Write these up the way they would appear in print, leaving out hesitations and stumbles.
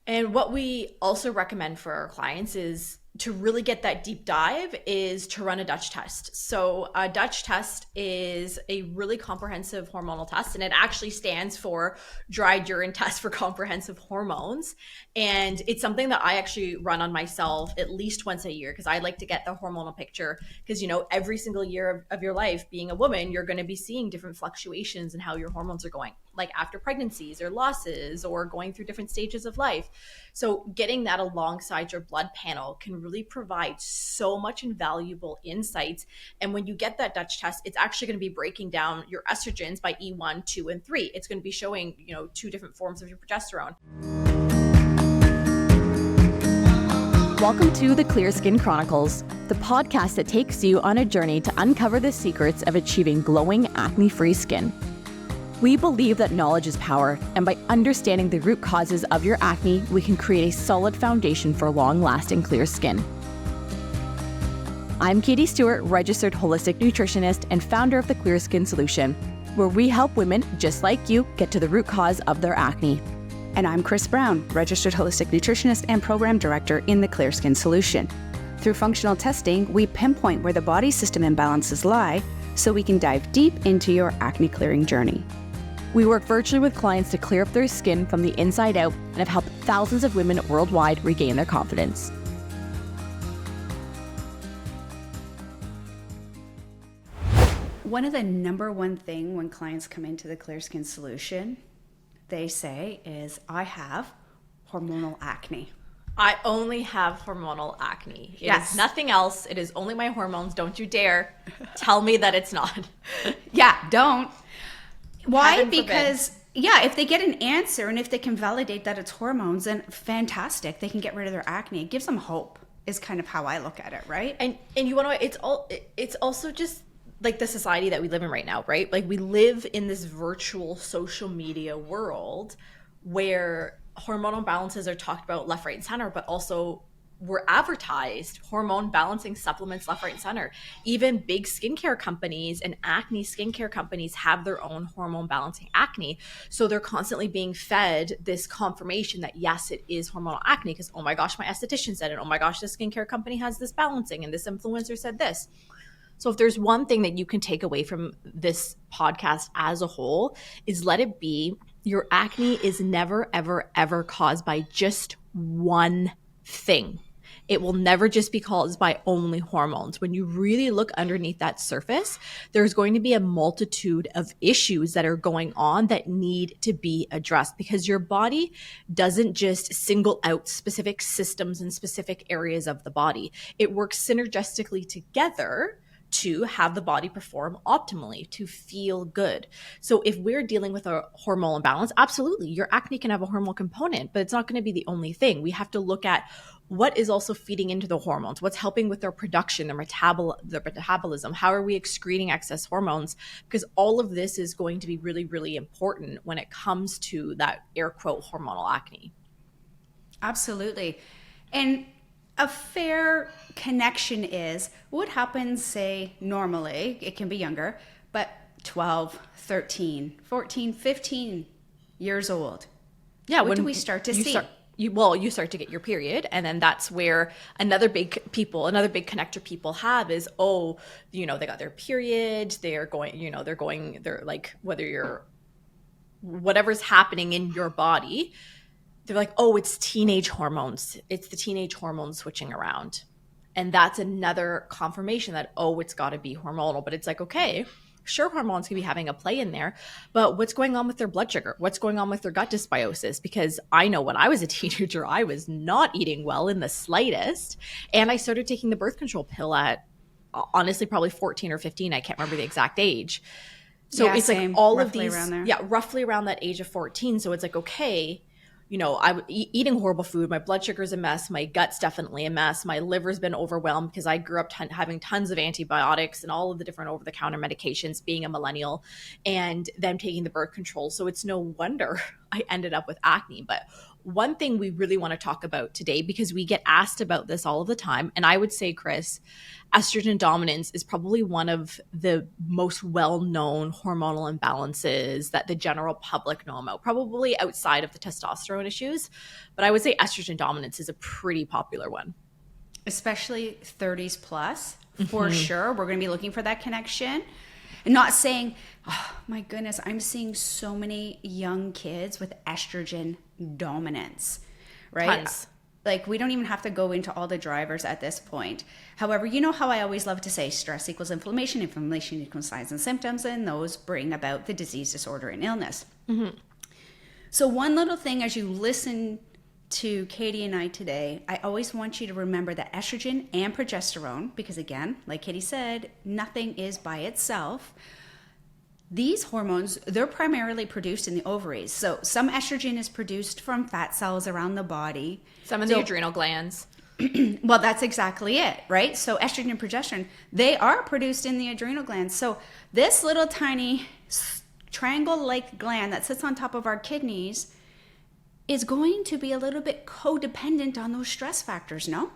And what we also recommend for our clients is to really get that deep dive is to run a Dutch test. So a Dutch test is a really comprehensive hormonal test, and it actually stands for dried urine test for comprehensive hormones. And it's something that I actually run on myself at least once a year because I like to get the hormonal picture because, every single year of your life being a woman, you're going to be seeing different fluctuations in how your hormones are going, like after pregnancies or losses or going through different stages of life. So getting that alongside your blood panel can really provide so much invaluable insights. And when you get that Dutch test, it's actually going to be breaking down your estrogens by E1, 2, and 3. It's going to be showing, two different forms of your progesterone. Welcome to the Clear Skin Chronicles, the podcast that takes you on a journey to uncover the secrets of achieving glowing, acne-free skin. We believe that knowledge is power, and by understanding the root causes of your acne, we can create a solid foundation for long-lasting clear skin. I'm Katie Stewart, registered holistic nutritionist and founder of the Clear Skin Solution, where we help women just like you get to the root cause of their acne. And I'm Chris Brown, registered holistic nutritionist and program director in the Clear Skin Solution. Through functional testing, we pinpoint where the body system imbalances lie so we can dive deep into your acne clearing journey. We work virtually with clients to clear up their skin from the inside out and have helped thousands of women worldwide regain their confidence. One of the number one thing when clients come into the Clear Skin Solution, they say is, I have hormonal acne. I only have hormonal acne. It Yes. is nothing else. It is only my hormones. Don't you dare tell me that it's not. Yeah, don't. Why? Heaven forbid. Because, if they get an answer and if they can validate that it's hormones, then fantastic. They can get rid of their acne. It gives them hope, is kind of how I look at it, right? And you want to it's also just like the society that we live in right now, right? Like we live in this virtual social media world where hormonal balances are talked about left, right, and center, but also we're advertised hormone balancing supplements left, right, and center. Even big skincare companies and acne skincare companies have their own hormone balancing acne. So they're constantly being fed this confirmation that yes, it is hormonal acne because, oh my gosh, my esthetician said it. Oh my gosh, this skincare company has this balancing and this influencer said this. So if there's one thing that you can take away from this podcast as a whole is let it be your acne is never, ever, ever caused by just one thing. It will never just be caused by only hormones. When you really look underneath that surface, there's going to be a multitude of issues that are going on that need to be addressed because your body doesn't just single out specific systems and specific areas of the body. It works synergistically together to have the body perform optimally, to feel good. So if we're dealing with a hormonal imbalance, absolutely, your acne can have a hormonal component, but it's not going to be the only thing. We have to look at what is also feeding into the hormones, what's helping with their production, their metabolism, how are we excreting excess hormones? Because all of this is going to be really, really important when it comes to that air quote hormonal acne. Absolutely. And a fair connection is what happens, say, normally, it can be younger, but 12, 13, 14, 15 years old. Yeah. What do we start to see? You start to get your period. And then that's where another big connector people have is, they got their period. They're like, whatever's happening in your body, they're like, it's teenage hormones. It's the teenage hormones switching around. And that's another confirmation that, it's got to be hormonal. But it's like, okay, sure, hormones can be having a play in there, but what's going on with their blood sugar? What's going on with their gut dysbiosis? Because I know when I was a teenager, I was not eating well in the slightest. And I started taking the birth control pill at, honestly, probably 14 or 15. I can't remember the exact age. So it's same. like all Roughly of these, around there. roughly around that age of 14. So it's like, okay, I'm eating horrible food. My blood sugar's a mess. My gut's definitely a mess. My liver's been overwhelmed because I grew up having tons of antibiotics and all of the different over-the-counter medications, being a millennial, and then taking the birth control. So it's no wonder I ended up with acne. But one thing we really want to talk about today, because we get asked about this all of the time, and I would say, Chris, estrogen dominance is probably one of the most well-known hormonal imbalances that the general public know about, probably outside of the testosterone issues. But I would say estrogen dominance is a pretty popular one. Especially 30s plus, for sure. We're going to be looking for that connection. And not saying, oh my goodness, I'm seeing so many young kids with estrogen dominance, right? Tons. Like, we don't even have to go into all the drivers at this point. However, you know how I always love to say stress equals inflammation, inflammation equals signs and symptoms, and those bring about the disease, disorder, and illness. So one little thing as you listen to Katie and I today, I always want you to remember that estrogen and progesterone, because again, like Katie said, nothing is by itself. These hormones, they're primarily produced in the ovaries. So some estrogen is produced from fat cells around the body. Some in the adrenal glands. Well, that's exactly it, right? So estrogen and progesterone, they are produced in the adrenal glands. So this little tiny triangle-like gland that sits on top of our kidneys is going to be a little bit codependent on those stress factors, no?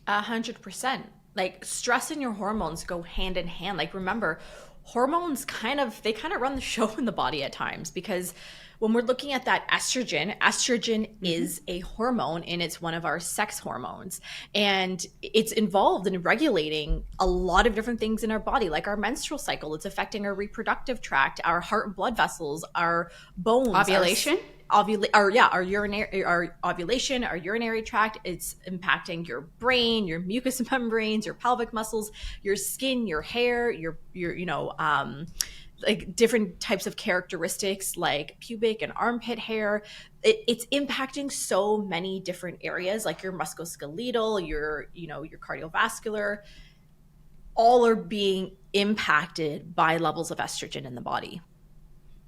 100%. Like, stress and your hormones go hand in hand. Like, remember, hormones kind of run the show in the body at times, because when we're looking at that estrogen is a hormone, and it's one of our sex hormones, and it's involved in regulating a lot of different things in our body, like our menstrual cycle. It's affecting our reproductive tract, our heart and blood vessels, our bones, Ovulation? our ovulation, our urinary tract. It's impacting your brain, your mucous membranes, your pelvic muscles, your skin, your hair, your like different types of characteristics like pubic and armpit hair. It's impacting so many different areas, like your musculoskeletal, your cardiovascular. All are being impacted by levels of estrogen in the body.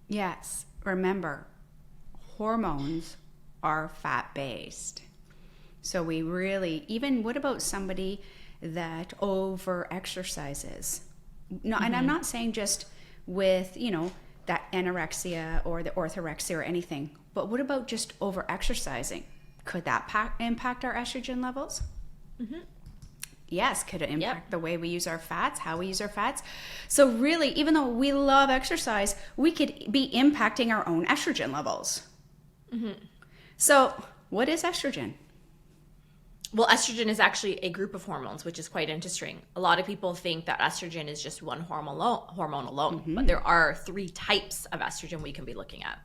Yes. Remember, hormones are fat-based. So we really, even what about somebody that over-exercises? No, and I'm not saying just with, that anorexia or the orthorexia or anything, but what about just over-exercising? Could that impact our estrogen levels? Yes. Could it impact the way we use our fats, how we use our fats? So really, even though we love exercise, we could be impacting our own estrogen levels. So what is estrogen? Well, estrogen is actually a group of hormones, which is quite interesting. A lot of people think that estrogen is just one hormone alone, but there are 3 types of estrogen we can be looking at.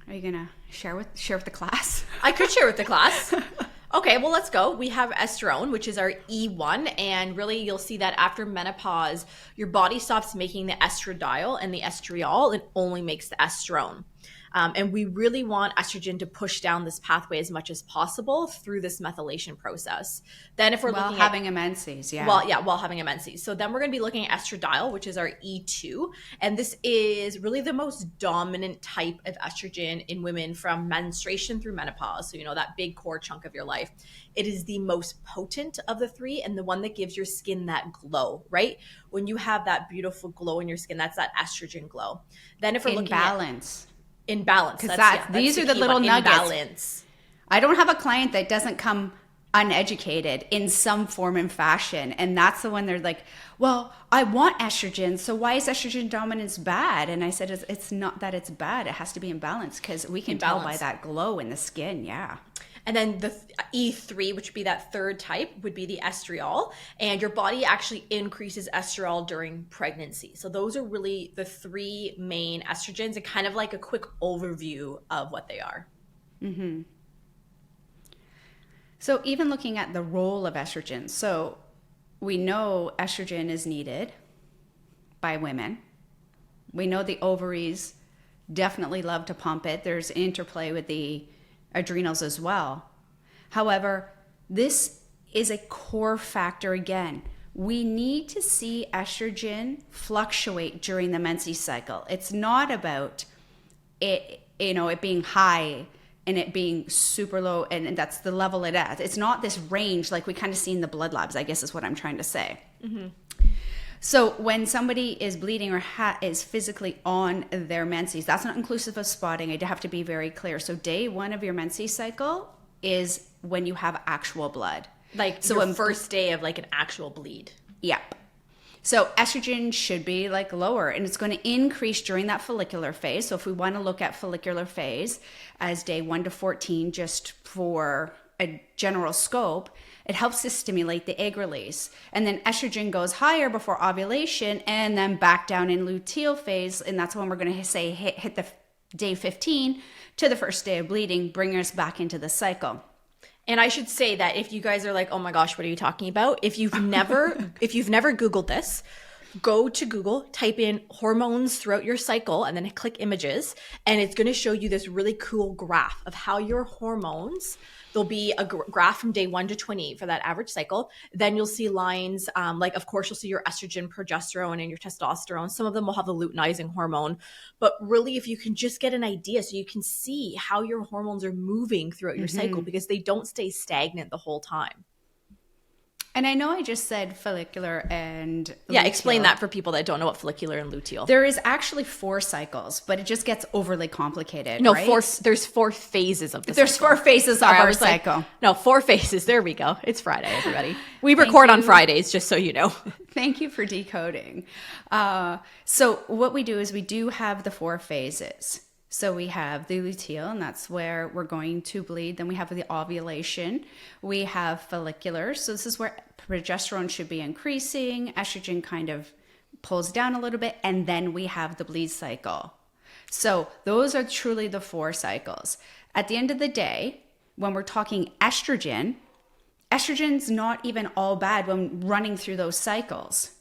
Are you gonna share with the class? I could share with the class. Okay, well, let's go. We have estrone, which is our E1, and really you'll see that after menopause, your body stops making the estradiol and the estriol, and only makes the estrone. And we really want estrogen to push down this pathway as much as possible through this methylation process. Then if we're looking at having a menses, while having a menses. So then we're going to be looking at estradiol, which is our E2. And this is really the most dominant type of estrogen in women from menstruation through menopause. So, that big core chunk of your life. It is the most potent of the 3 and the one that gives your skin that glow, right? When you have that beautiful glow in your skin, that's that estrogen glow. Then if we're looking balance. In balance. Because these are the little nuggets. Balance. I don't have a client that doesn't come uneducated in some form and fashion. And that's the one they're like, well, I want estrogen, so why is estrogen dominance bad? And I said, it's not that it's bad. It has to be in balance, because we can tell by that glow in the skin. Yeah. And then the E3, which would be that 3rd type, would be the estriol. And your body actually increases estriol during pregnancy. So those are really the 3 main estrogens, and kind of like a quick overview of what they are. So even looking at the role of estrogen. So we know estrogen is needed by women. We know the ovaries definitely love to pump it. There's interplay with the adrenals as well. However, this is a core factor again. We need to see estrogen fluctuate during the menses cycle. It's not about it being high and it being super low and that's the level it at. It's not this range like we kind of see in the blood labs, I guess is what I'm trying to say. So when somebody is bleeding or is physically on their menses, that's not inclusive of spotting. I have to be very clear. So day 1 of your menses cycle is when you have actual blood. Like so your first day of like an actual bleed. Yep. So estrogen should be like lower, and it's going to increase during that follicular phase. So if we want to look at follicular phase as day 1 to 14, just for a general scope, it helps to stimulate the egg release. And then estrogen goes higher before ovulation and then back down in luteal phase. And that's when we're going to say hit the day 15 to the first day of bleeding, bring us back into the cycle. And I should say that if you guys are like, oh my gosh, what are you talking about? If you've never Googled this, go to Google, type in hormones throughout your cycle, and then click images. And it's going to show you this really cool graph of how your hormones, there'll be a graph from day 1 to 28 for that average cycle. Then you'll see lines, like of course you'll see your estrogen, progesterone, and your testosterone. Some of them will have the luteinizing hormone. But really, if you can just get an idea so you can see how your hormones are moving throughout your cycle, because they don't stay stagnant the whole time. And I know I just said follicular and luteal. Yeah, explain that for people that don't know what follicular and luteal. There is actually 4 cycles, but it just gets overly complicated. No, right? there's 4 phases of the There's cycle. 4 phases of our cycle. No, 4 phases. There we go. It's Friday, everybody. We record on Fridays, just so you know. Thank you for decoding. So what we do is we do have the 4 phases. So we have the luteal, and that's where we're going to bleed. Then we have the ovulation. We have follicular. So this is where progesterone should be increasing. Estrogen kind of pulls down a little bit. And then we have the bleed cycle. So those are truly the 4 cycles. At the end of the day, when we're talking estrogen, estrogen's not even all bad when running through those cycles.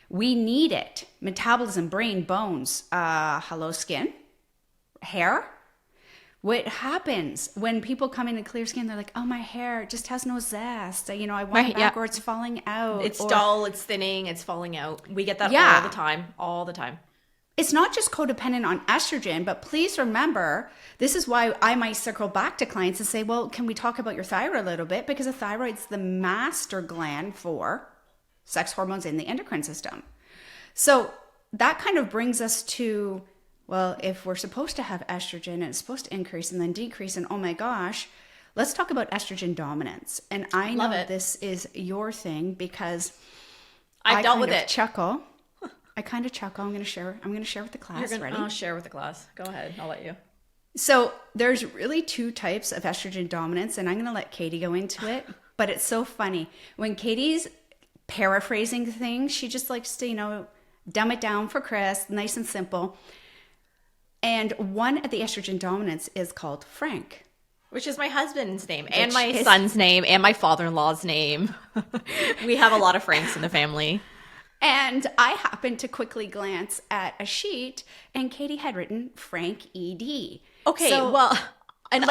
We need it. Metabolism, brain, bones, hello, skin. Hair. What happens when people come into clear skin? They're like, oh, my hair just has no zest. You know, I want it back, or it's falling out. It's dull, it's thinning, it's falling out. We get that all the time. It's not just codependent on estrogen, but please remember, this is why I might circle back to clients and say, well, can we talk about your thyroid a little bit? Because the thyroid's the master gland for sex hormones in the endocrine system. So that kind of brings us to, well, if we're supposed to have estrogen and it's supposed to increase and then decrease, and oh my gosh, let's talk about estrogen dominance. And I know this is your thing because I've dealt with it. I kind of chuckle. I'm going to share with the class. Ready? I'll share with the class. Go ahead. I'll let you. So there's really 2 types of estrogen dominance, and I'm going to let Katie go into it. But it's so funny when Katie's paraphrasing things, she just likes to, dumb it down for Chris, nice and simple. And one of the estrogen dominance is called Frank. Which is my husband's name, and my son's name, and my father-in-law's name. We have a lot of Franks in the family. And I happened to quickly glance at a sheet, and Katie had written Frank ED. Okay, so, well, and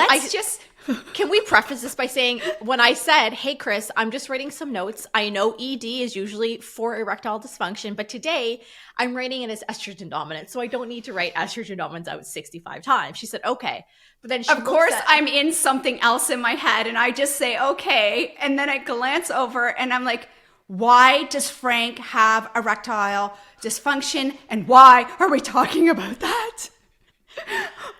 can we preface this by saying, when I said, hey, Chris, I'm just writing some notes. I know ED is usually for erectile dysfunction, but today I'm writing it as estrogen dominant, so I don't need to write estrogen dominance out 65 times. She said, okay. But then of course, I'm in something else in my head, and I just say, okay. And then I glance over, and I'm like, why does Frank have erectile dysfunction, and why are we talking about that?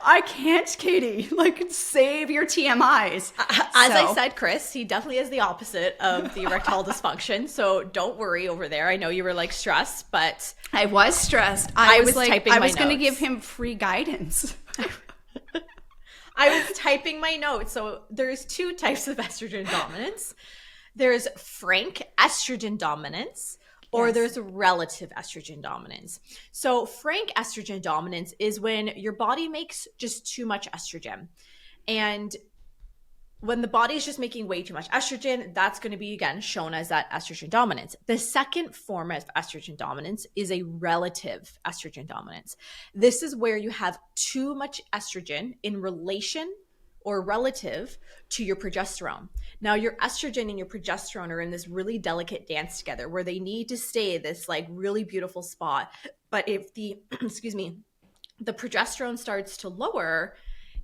I can't, Katie. Save your TMIs. As I said, Chris, he definitely is the opposite of the erectile dysfunction. So don't worry over there. I know you were stressed, but I was stressed. I was typing my notes. I was going to give him free guidance. I was typing my notes. So there's 2 types of estrogen dominance. There's frank estrogen dominance, or there's relative estrogen dominance. So frank estrogen dominance is when your body makes just too much estrogen. And when the body is just making way too much estrogen, that's going to be, again, shown as that estrogen dominance. The second form of estrogen dominance is a relative estrogen dominance. This is where you have too much estrogen in relation or relative to your progesterone. Now, your estrogen and your progesterone are in this really delicate dance together where they need to stay this really beautiful spot. But if the, the progesterone starts to lower,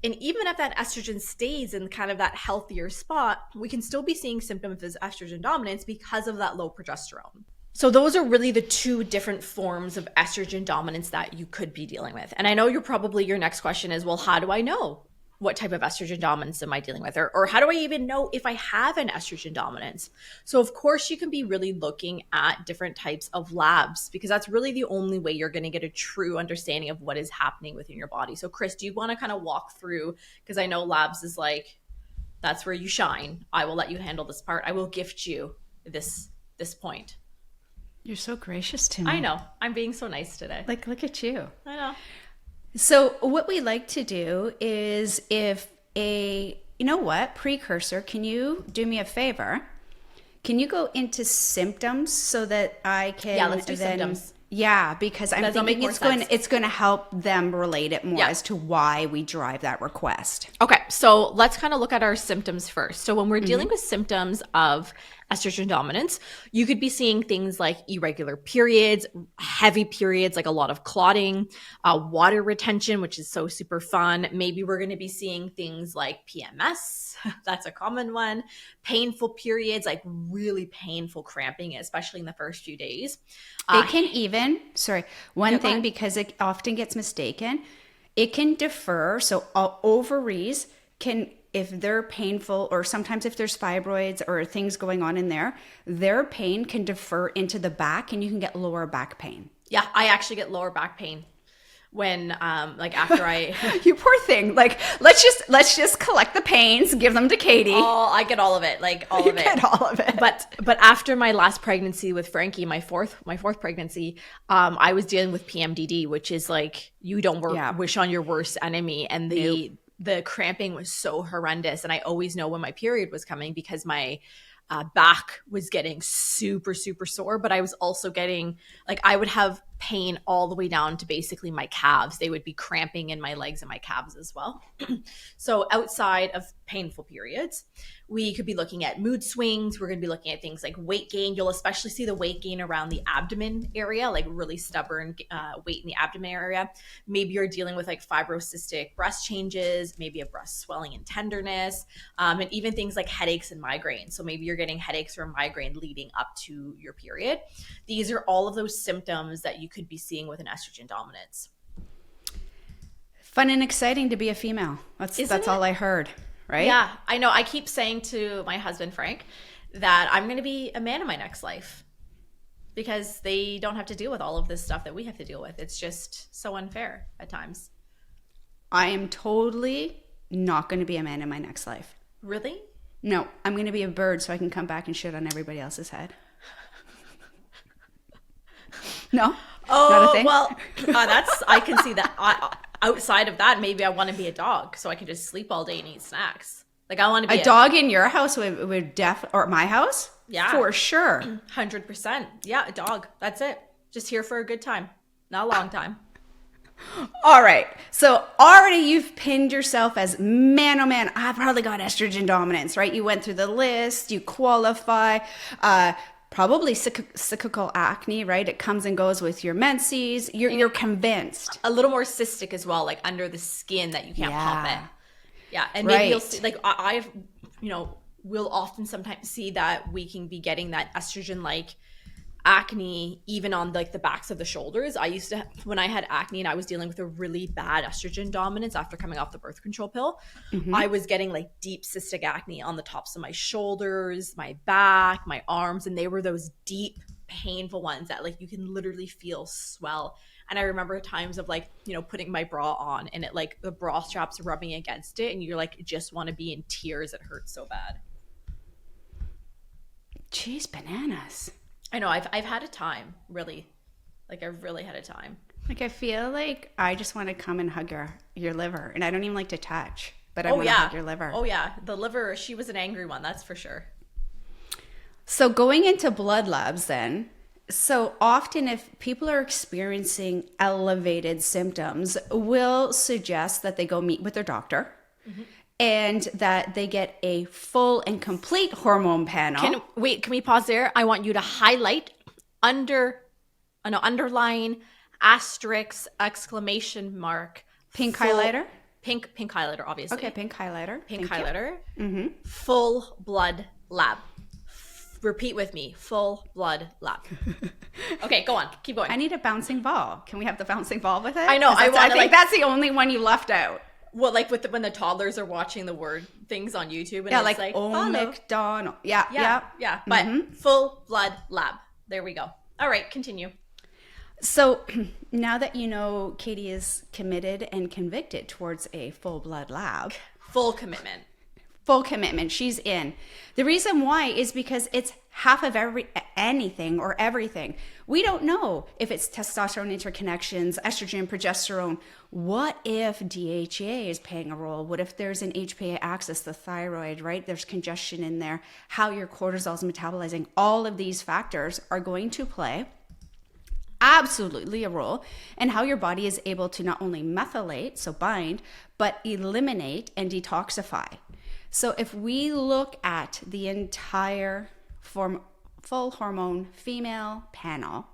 and even if that estrogen stays in kind of that healthier spot, we can still be seeing symptoms of estrogen dominance because of that low progesterone. So those are really the two different forms of estrogen dominance that you could be dealing with. And I know your next question is, well, how do I know what type of estrogen dominance am I dealing with? Or how do I even know if I have an estrogen dominance? So of course you can be really looking at different types of labs, because that's really the only way you're going to get a true understanding of what is happening within your body. So Chris, do you want to kind of walk through, because I know labs is like, that's where you shine. I will let you handle this part. I will gift you this point. You're so gracious to me. I know. I'm being so nice today. Like, look at you. I know. So what we like to do is, if precursor, can you do me a favor? Can you go into symptoms so that I can... Yeah, let's do symptoms. Yeah, because I'm thinking it's going to help them relate it more as to why we drive that request. Okay, so let's kind of look at our symptoms first. So when we're dealing with symptoms of estrogen dominance, you could be seeing things like irregular periods, heavy periods, like a lot of clotting, water retention, which is so super fun. Maybe we're going to be seeing things like PMS. That's a common one. Painful periods, like really painful cramping, especially in the first few days. It can even, because it often gets mistaken, it can defer. So ovaries can, if they're painful, or sometimes if there's fibroids or things going on in there, their pain can defer into the back and you can get lower back pain. Yeah, I actually get lower back pain when after I you poor thing. Like, let's just collect the pains, give them to Katie. Oh, I get all of it, like all of it. Get all of it. But after my last pregnancy with Frankie, my fourth pregnancy, I was dealing with PMDD, which is like, you don't wish on your worst enemy, and the cramping was so horrendous, and I always know when my period was coming because my back was getting super, super sore, but I was also getting, like, I would have pain all the way down to basically my calves. They would be cramping in my legs and my calves as well. So outside of painful periods, we could be looking at mood swings. We're going to be looking at things like weight gain. You'll especially see the weight gain around the abdomen area, like really stubborn weight in the abdomen area. Maybe you're dealing with like fibrocystic breast changes, maybe a breast swelling and tenderness, and even things like headaches and migraines. So maybe you're getting headaches or migraine leading up to your period. These are all of those symptoms that you could be seeing with an estrogen dominance. Fun and exciting to be a female. That's all I heard. Right? Yeah, I know. I keep saying to my husband, Frank, that I'm going to be a man in my next life because they don't have to deal with all of this stuff that we have to deal with. It's just so unfair at times. I am totally not going to be a man in my next life. Really? No, I'm going to be a bird so I can come back and shit on everybody else's head. No? Oh, not a thing? Well, I can see that. Outside of that, maybe I want to be a dog so I can just sleep all day and eat snacks. Like, I want to be a dog in your house would or my house? Yeah. For sure. 100%. Yeah, a dog. That's it. Just here for a good time. Not a long time. All right. So already you've pinned yourself as, man, oh man, I've probably got estrogen dominance, right? You went through the list, you qualify, probably cyclical acne, right? It comes and goes with your menses. You're convinced. A little more cystic as well, like under the skin that you can't pop it. Yeah, and maybe you'll see, like I've, we'll often sometimes see that we can be getting that estrogen-like acne even on like the backs of the shoulders. I used to, when I had acne and I was dealing with a really bad estrogen dominance after coming off the birth control pill, I was getting like deep cystic acne on the tops of my shoulders, my back, my arms, and they were those deep, painful ones that like you can literally feel swell. And I remember times of like, putting my bra on and it like the bra strap's rubbing against it and you're like, just want to be in tears. It hurts so bad. Jeez, bananas. I know. I've had a time, really. Like, I've really had a time. Like, I feel like I just want to come and hug your liver. And I don't even like to touch, but I want to hug your liver. Oh, yeah. The liver, she was an angry one. That's for sure. So going into blood labs then, so often if people are experiencing elevated symptoms, we'll suggest that they go meet with their doctor. And that they get a full and complete hormone panel. Can we pause there? I want you to highlight underline, asterisk, exclamation mark. Pink highlighter? Pink highlighter, obviously. Okay, pink highlighter. Pink highlighter. Full blood lab. Repeat with me. Full blood lab. Okay, go on. Keep going. I need a bouncing ball. Can we have the bouncing ball with it? I know. I I think that's the only one you left out. Well, like when the toddlers are watching the word things on YouTube, and Yeah, it's like follow. McDonald. Yeah. But full blood lab. There we go. All right, continue. So now that you know Katie is committed and convicted towards a full blood lab, Full commitment. full commitment, she's in. The reason why is because it's half of anything or everything. We don't know if it's testosterone interconnections, estrogen, progesterone. What if DHEA is playing a role? What if there's an HPA axis, the thyroid, right? There's congestion in there, how your cortisol is metabolizing. All of these factors are going to play absolutely a role in how your body is able to not only methylate, so bind, but eliminate and detoxify. So if we look at the entire full hormone female panel,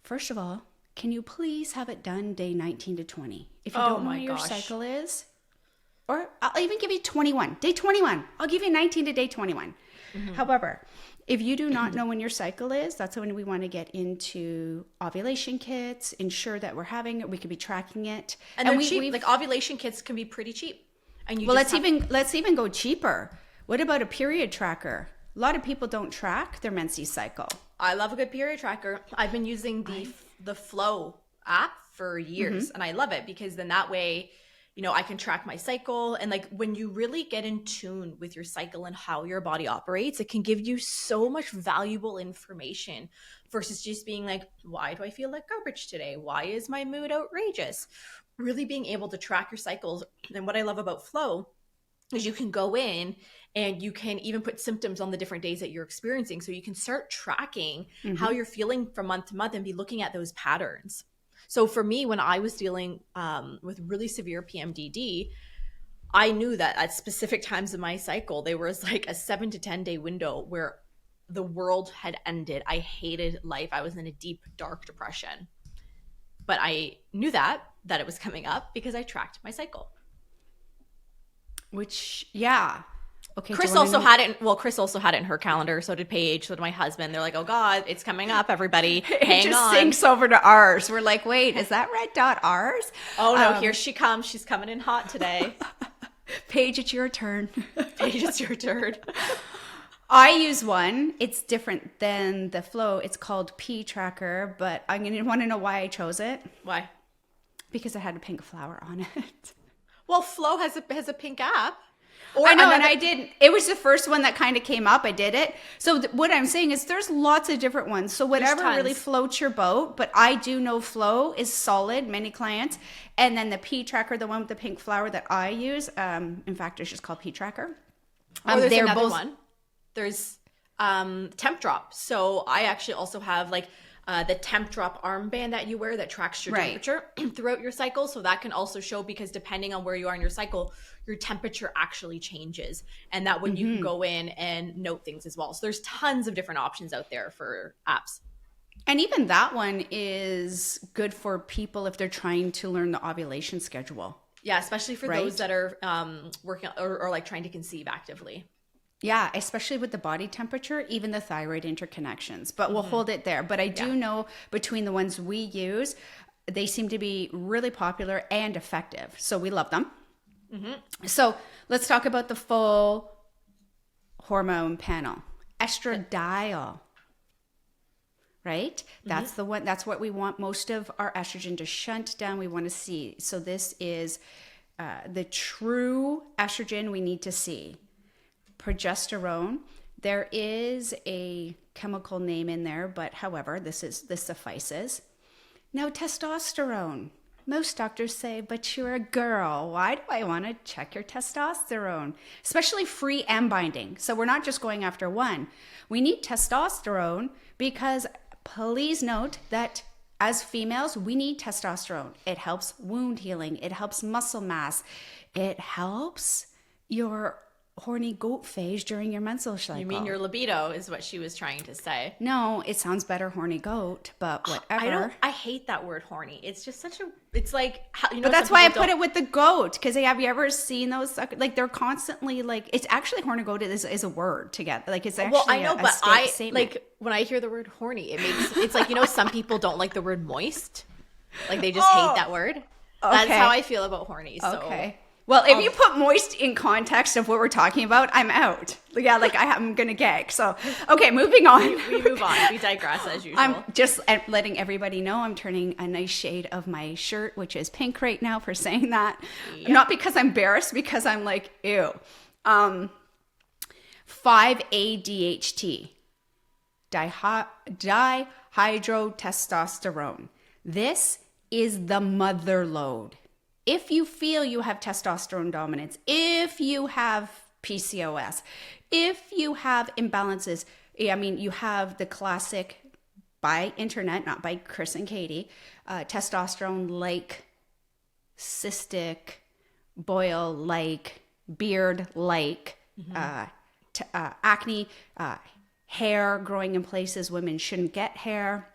first of all, can you please have it done day 19 to 20? If you don't know what your cycle is, or I'll even give you 21, day 21. I'll give you 19 to day 21. However, if you do not know when your cycle is, that's when we want to get into ovulation kits, ensure that we're having it, we could be tracking it. And they're cheap. Like ovulation kits can be pretty cheap. And let's even go cheaper. What about a period tracker? A lot of people don't track their menses cycle. I love a good period tracker. I've been using the Flow app for years, and I love it because then that way, I can track my cycle. And like when you really get in tune with your cycle and how your body operates, it can give you so much valuable information versus just being like, why do I feel like garbage today? Why is my mood outrageous? Really being able to track your cycles. And what I love about Flow is you can go in and you can even put symptoms on the different days that you're experiencing. So you can start tracking how you're feeling from month to month and be looking at those patterns. So for me, when I was dealing with really severe PMDD, I knew that at specific times of my cycle, there was like a 7 to 10 day window where the world had ended. I hated life. I was in a deep, dark depression. But I knew that it was coming up because I tracked my cycle. Which, yeah. Okay. Chris also had it. Well, Chris also had it in her calendar. So did Paige. So did my husband. They're like, "Oh God, it's coming up, everybody. Hang it just on." Syncs over to ours. We're like, "Wait, is that red dot ours?" Oh no, here she comes. She's coming in hot today. Paige, it's your turn. Paige, it's your turn. I use one. It's different than the Flow. It's called P Tracker, but I'm going to want to know why I chose it. Why? Because it had a pink flower on it. Well, Flow has a pink app. I know, and I did. It was the first one that kind of came up. I did it. So what I'm saying is there's lots of different ones. So whatever really floats your boat. But I do know Flow is solid, many clients. And then the P Tracker, the one with the pink flower that I use, in fact, it's just called P Tracker. There's another one. There's Temp Drop. So I actually also have like the Temp Drop armband that you wear that tracks your temperature throughout your cycle. So that can also show, because depending on where you are in your cycle, your temperature actually changes. And that when you can go in and note things as well. So there's tons of different options out there for apps. And even that one is good for people if they're trying to learn the ovulation schedule. Yeah, especially for those that are working or like trying to conceive actively. Yeah, especially with the body temperature, even the thyroid interconnections. But we'll hold it there. But I do know between the ones we use, they seem to be really popular and effective. So we love them. So let's talk about the full hormone panel. Estradiol, right? That's the one. That's what we want most of our estrogen to shunt down. We want to see. So this is the true estrogen we need to see. Progesterone, there is a chemical name in there, but however, this suffices. Now, testosterone. Most doctors say, but you're a girl. Why do I want to check your testosterone? Especially free M binding. So we're not just going after one. We need testosterone because please note that as females, we need testosterone. It helps wound healing. It helps muscle mass. It helps your horny goat phase during your menstrual cycle. You mean your libido is what she was trying to say. No, it sounds better horny goat, but whatever. I hate that word horny. It's just such a, it's like, But that's why I put it with the goat, because have you ever seen those? Like they're constantly like, it's actually horny goat is a word together. Like it's actually I know, a but statement. like when I hear the word horny, it's like, some people don't like the word moist. Like they just hate that word. That's how I feel about horny. So. Okay. Well, if you put moist in context of what we're talking about, I'm out. Yeah, like I'm going to gag. So, okay, moving on. We move on. We digress as usual. I'm just letting everybody know I'm turning a nice shade of my shirt, which is pink right now, for saying that. Yep. Not because I'm embarrassed, because I'm like, ew. 5-ADHT, dihydrotestosterone. This is the mother load. If you feel you have testosterone dominance, if you have PCOS, if you have imbalances, you have the classic, by internet, not by Chris and Katie, testosterone-like, cystic, boil-like, beard-like, acne, hair growing in places women shouldn't get hair.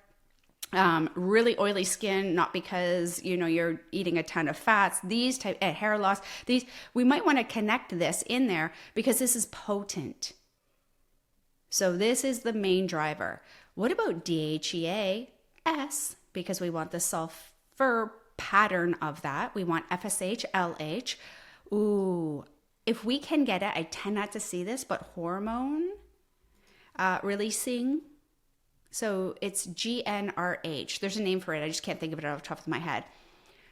Really oily skin, not because you're eating a ton of fats, these type hair loss, we might want to connect this in there because this is potent. So this is the main driver. What about DHEA? Because we want the sulfur pattern of that. We want FSH, LH. Ooh, if we can get it, I tend not to see this, but hormone releasing. So it's GnRH. There's a name for it. I just can't think of it off the top of my head.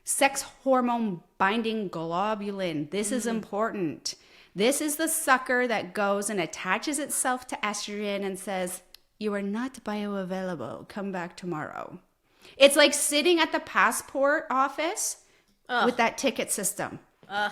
Sex hormone binding globulin. This is important. This is the sucker that goes and attaches itself to estrogen and says, you are not bioavailable. Come back tomorrow. It's like sitting at the passport office with that ticket system. Right?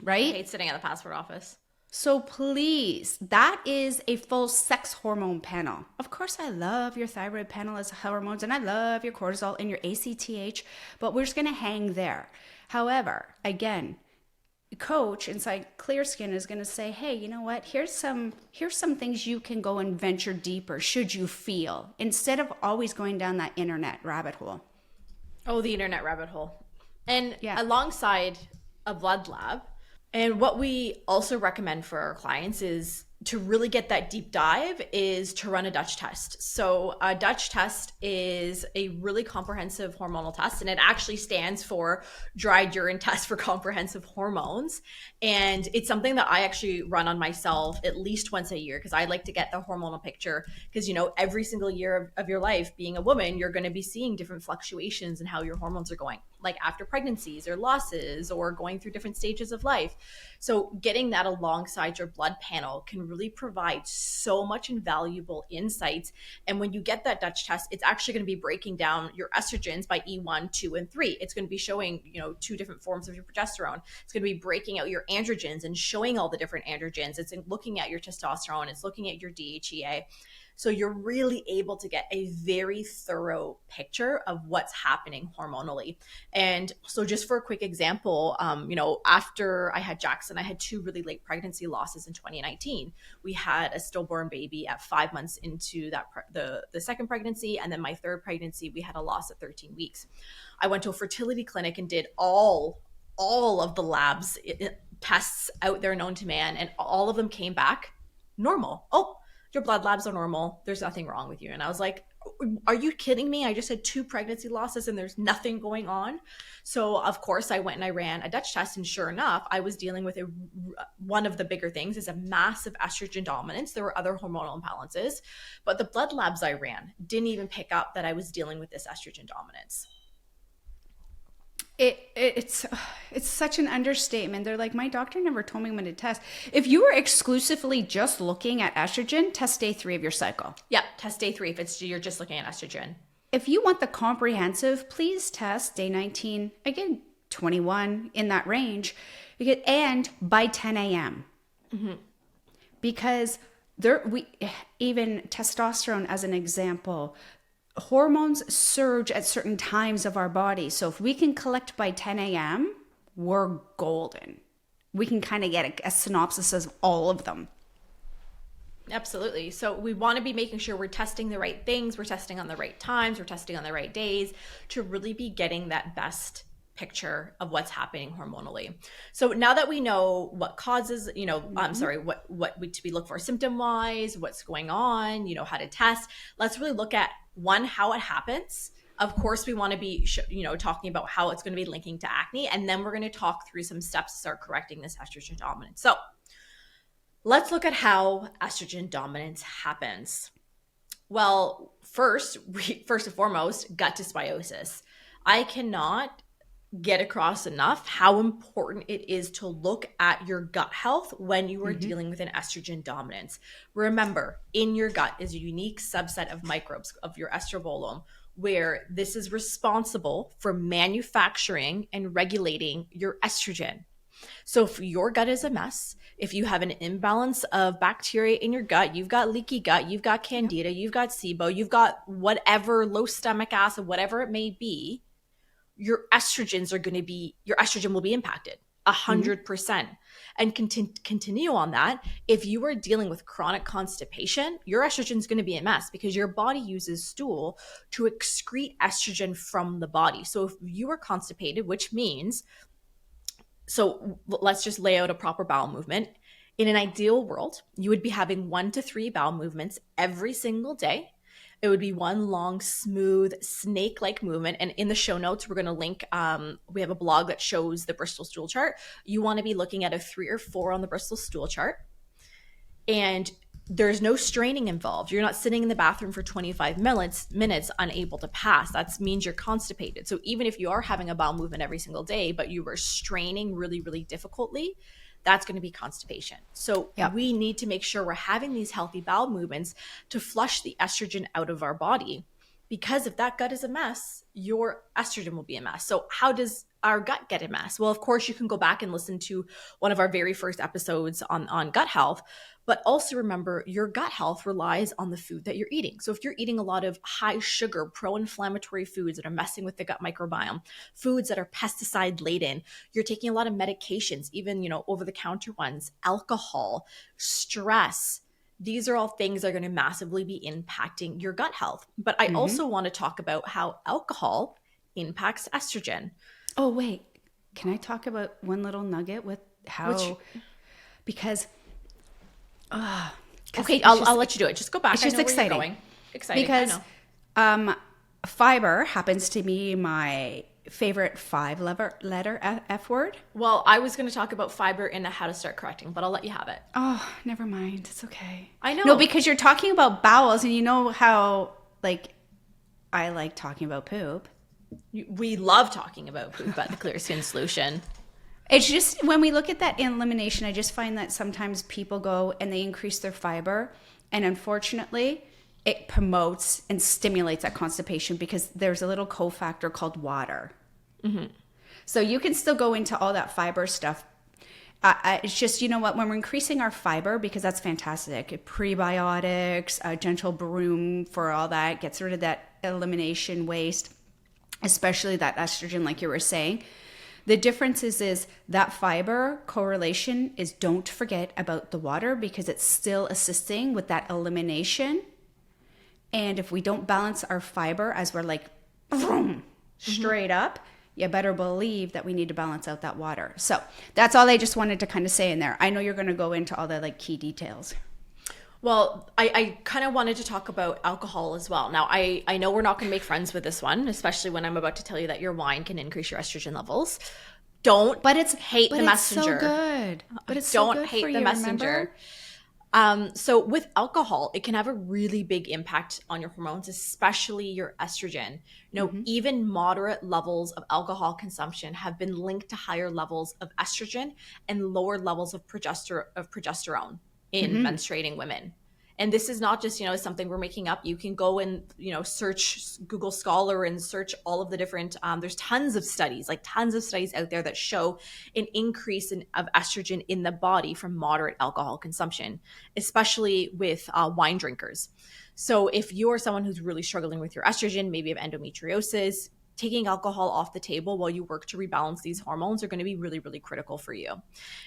I hate sitting at the passport office. So please, that is a full sex hormone panel. Of course, I love your thyroid panel as hormones, and I love your cortisol and your ACTH, but we're just going to hang there. However, again, coach inside Clear Skin is going to say, hey, you know what? Here's some things you can go and venture deeper should you feel, instead of always going down that internet rabbit hole. Oh, the internet rabbit hole. And alongside a blood lab, and what we also recommend for our clients is to really get that deep dive is to run a Dutch test. So a Dutch test is a really comprehensive hormonal test, and it actually stands for dried urine test for comprehensive hormones. And it's something that I actually run on myself at least once a year, because I like to get the hormonal picture, because every single year of your life being a woman, you're going to be seeing different fluctuations in how your hormones are going, like after pregnancies or losses or going through different stages of life. So getting that alongside your blood panel can really provide so much invaluable insights. And when you get that Dutch test, it's actually going to be breaking down your estrogens by E1, 2, and 3. It's going to be showing, 2 different forms of your progesterone. It's going to be breaking out your androgens and showing all the different androgens. It's looking at your testosterone. It's looking at your DHEA. So you're really able to get a very thorough picture of what's happening hormonally. And so just for a quick example, after I had Jackson, I had 2 really late pregnancy losses in 2019. We had a stillborn baby at 5 months into the second pregnancy. And then my third pregnancy, we had a loss at 13 weeks. I went to a fertility clinic and did all of the labs, tests out there known to man, and all of them came back normal. Oh, your blood labs are normal. There's nothing wrong with you. And I was like, are you kidding me? I just had 2 pregnancy losses and there's nothing going on. So of course I went and I ran a Dutch test, and sure enough, I was dealing with one of the bigger things is a massive estrogen dominance. There were other hormonal imbalances, but the blood labs I ran didn't even pick up that I was dealing with this estrogen dominance. It's such an understatement. They're like, my doctor never told me when to test. If you were exclusively just looking at estrogen, test day 3 of your cycle. Yeah, test day 3 if you're just looking at estrogen. If you want the comprehensive, please test day 19, again, 21, in that range, and by 10 a.m. Mm-hmm. Because even testosterone as an example, hormones surge at certain times of our body. So if we can collect by 10 a.m., we're golden. we can kind of get a synopsis of all of them. Absolutely. So we want to be making sure we're testing the right things, we're testing on the right times, we're testing on the right days to really be getting that best picture of what's happening hormonally. So now that we know what causes, what we look for symptom wise, what's going on, how to test, let's really look at one, how it happens. Of course, we want to be, talking about how it's going to be linking to acne. And then we're going to talk through some steps to start correcting this estrogen dominance. So let's look at how estrogen dominance happens. Well, first and foremost, gut dysbiosis. I cannot get across enough how important it is to look at your gut health when you are dealing with an estrogen dominance. Remember, in your gut is a unique subset of microbes of your estrobolome, where this is responsible for manufacturing and regulating your estrogen. So if your gut is a mess, if you have an imbalance of bacteria in your gut, you've got leaky gut, you've got candida, you've got SIBO, you've got whatever, low stomach acid, whatever it may be, your estrogen will be impacted 100%. And continue on that. If you are dealing with chronic constipation, your estrogen is going to be a mess because your body uses stool to excrete estrogen from the body. So if you are constipated, which means, so let's just lay out a proper bowel movement. In an ideal world, you would be having 1 to 3 bowel movements every single day. It would be one long, smooth, snake-like movement. And in the show notes, we're going to link, we have a blog that shows the Bristol stool chart. You want to be looking at a 3 or 4 on the Bristol stool chart. And there's no straining involved. You're not sitting in the bathroom for 25 minutes unable to pass. That means you're constipated. So even if you are having a bowel movement every single day, but you were straining really, really difficultly, that's going to be constipation. So we need to make sure we're having these healthy bowel movements to flush the estrogen out of our body. Because if that gut is a mess, your estrogen will be a mess. So how does our gut get a mess? Well, of course, you can go back and listen to one of our very first episodes on gut health. But also remember, your gut health relies on the food that you're eating. So if you're eating a lot of high sugar, pro-inflammatory foods that are messing with the gut microbiome, foods that are pesticide laden, you're taking a lot of medications, even, over-the-counter ones, alcohol, stress. These are all things that are going to massively be impacting your gut health. But I also want to talk about how alcohol impacts estrogen. Oh, wait. Can I talk about one little nugget with how, because... okay, I'll let you do it. Just go back. It's just exciting. Exciting. Because fiber happens to be my favorite 5-letter F word. Well, I was going to talk about fiber in the how to start correcting, but I'll let you have it. Oh, never mind. It's okay. I know. No, because you're talking about bowels, and you know how, I like talking about poop. We love talking about poop at the Clear Skin Solution. It's just when we look at that elimination, I just find that sometimes people go and they increase their fiber, and unfortunately, it promotes and stimulates that constipation because there's a little cofactor called water. So you can still go into all that fiber stuff. It's just, you know what, when we're increasing our fiber, because that's fantastic, prebiotics, a gentle broom for all that, gets rid of that elimination waste, especially that estrogen, like you were saying. The difference is that fiber correlation is, don't forget about the water because it's still assisting with that elimination. And if we don't balance our fiber as we're straight up, you better believe that we need to balance out that water. So that's all I just wanted to kind of say in there. I know you're going to go into all the key details. Well, I kind of wanted to talk about alcohol as well. Now, I know we're not going to make friends with this one, especially when I'm about to tell you that your wine can increase your estrogen levels. But it's the messenger. So good. But it's so good hate for the you, messenger. So with alcohol, it can have a really big impact on your hormones, especially your estrogen. Even moderate levels of alcohol consumption have been linked to higher levels of estrogen and lower levels of progesterone in menstruating women. And this is not just, something we're making up. You can go and, search Google Scholar and search all of the different, there's tons of studies out there that show an increase of estrogen in the body from moderate alcohol consumption, especially with wine drinkers. So if you're someone who's really struggling with your estrogen, maybe you have endometriosis, taking alcohol off the table while you work to rebalance these hormones are going to be really, really critical for you.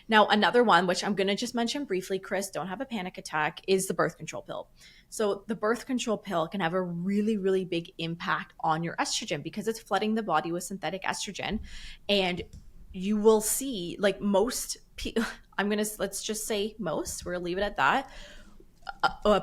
Now, another one, which I'm going to just mention briefly, Chris, don't have a panic attack, is the birth control pill. So the birth control pill can have a really, really big impact on your estrogen because it's flooding the body with synthetic estrogen. And you will see, like most people, let's just say most, we're going to leave it at that.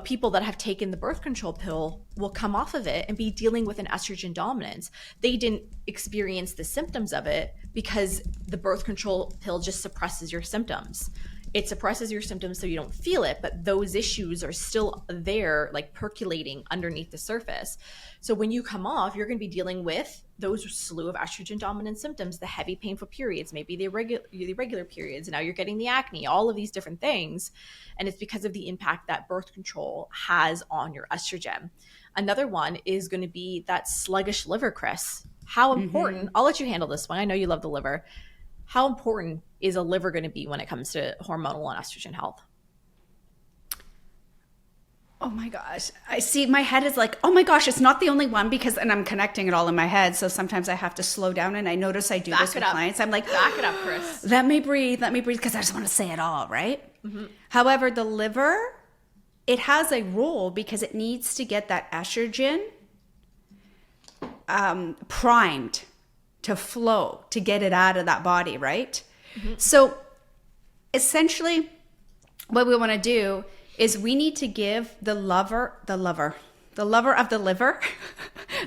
People that have taken the birth control pill will come off of it and be dealing with an estrogen dominance. They didn't experience the symptoms of it because the birth control pill just suppresses your symptoms. It suppresses your symptoms so you don't feel it, but those issues are still there, like percolating underneath the surface. So when you come off, you're going to be dealing with those slew of estrogen dominant symptoms, the heavy painful periods, maybe the irregular periods. Now you're getting the acne, all of these different things. And it's because of the impact that birth control has on your estrogen. Another one is going to be that sluggish liver, Chris. How important, I'll let you handle this one. I know you love the liver. How important is a liver going to be when it comes to hormonal and estrogen health? Oh my gosh. I see my head is like, oh my gosh, it's not the only one because, and I'm connecting it all in my head. So sometimes I have to slow down, and I notice I do this with clients. I'm like, back it up, Chris. Let me breathe, because I just want to say it all, right? However, the liver, it has a role because it needs to get that estrogen primed to flow, to get it out of that body, right? So essentially what we want to do is we need to give the lover of the liver,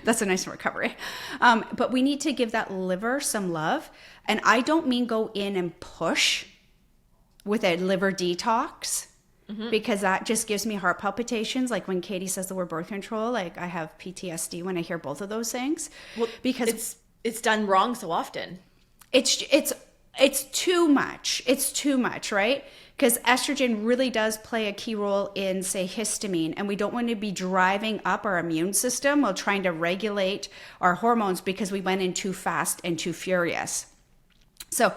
that's a nice recovery, but we need to give that liver some love. And I don't mean go in and push with a liver detox, because that just gives me heart palpitations. Like when Katie says the word birth control, like I have PTSD when I hear both of those things. Well, because it's done wrong so often. It's too much. It's too much, right? Because estrogen really does play a key role in, say, histamine, and we don't want to be driving up our immune system while trying to regulate our hormones because we went in too fast and too furious. So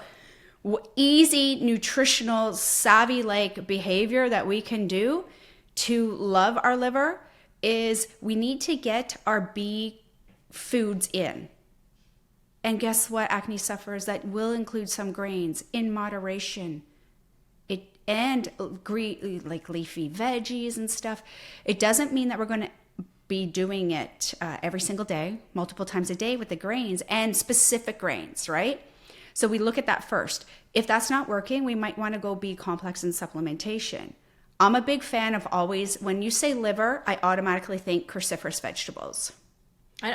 easy, nutritional, savvy-like behavior that we can do to love our liver is we need to get our B foods in. And guess what, acne sufferers? That will include some grains in moderation. And like leafy veggies and stuff. It doesn't mean that we're going to be doing it every single day, multiple times a day with the grains and specific grains, right? So we look at that first. If that's not working, we might want to go B complex and supplementation. I'm a big fan of always, when you say liver, I automatically think cruciferous vegetables.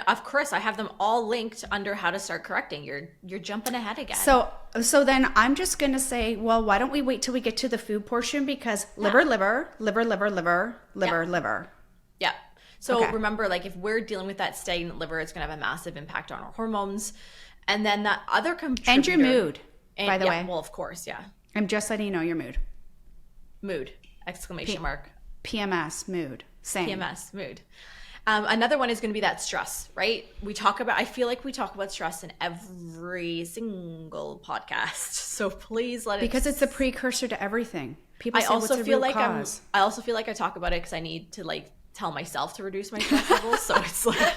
Of course, I have them all linked under how to start correcting. You're jumping ahead again. So then I'm just going to say, well, why don't we wait till we get to the food portion? Because liver. Yeah. So okay. Remember, like if we're dealing with that stagnant liver, it's going to have a massive impact on our hormones. And then that other contributor. And your mood, by the way. Well, of course, yeah. I'm just letting you know your mood. Mood, exclamation mark. PMS, mood, same. PMS, mood. Another one is going to be that stress, right? I feel like we talk about stress in every single podcast. So please let it. Because it's a precursor to everything. People say, I also feel like I talk about it because I need to like tell myself to reduce my stress levels. So it's like,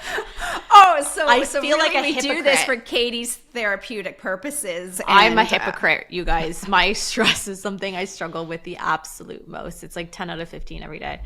I feel really like a we hypocrite. do this for Katie's therapeutic purposes. I'm a hypocrite, you guys. My stress is something I struggle with the absolute most. It's like 10 out of 15 every day.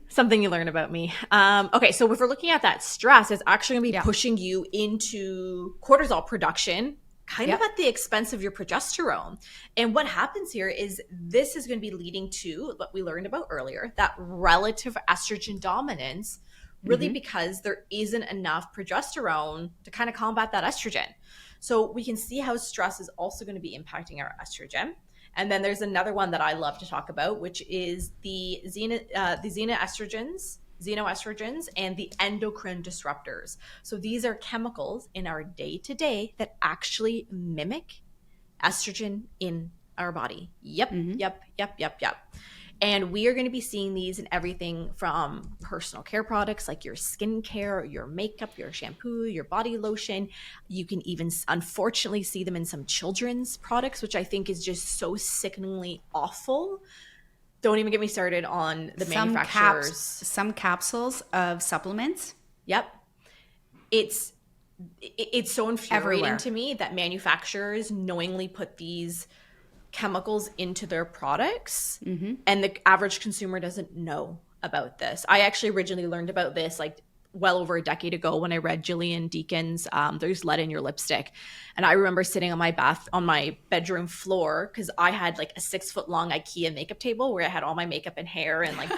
Something you learn about me. Okay, so if we're looking at that stress, it's actually going to be pushing you into cortisol production, kind of at the expense of your progesterone. And what happens here is this is going to be leading to what we learned about earlier, that relative estrogen dominance, really because there isn't enough progesterone to kind of combat that estrogen. So we can see how stress is also going to be impacting our estrogen. And then there's another one that I love to talk about, which is the xenoestrogens and the endocrine disruptors. So these are chemicals in our day-to-day that actually mimic estrogen in our body. Yep. And we are going to be seeing these in everything from personal care products like your skincare, your makeup, your shampoo, your body lotion. You can even unfortunately see them in some children's products, which I think is just so sickeningly awful. Don't even get me started on the manufacturers. Some capsules of supplements. Yep. it's so infuriating Everywhere. to me that manufacturers knowingly put these chemicals into their products, and the average consumer doesn't know about this. I actually originally learned about this like well over a decade ago when I read Gillian Deacon's There's Lead in Your Lipstick. And I remember sitting on my bedroom floor, because I had like a 6-foot long IKEA makeup table where I had all my makeup and hair, and like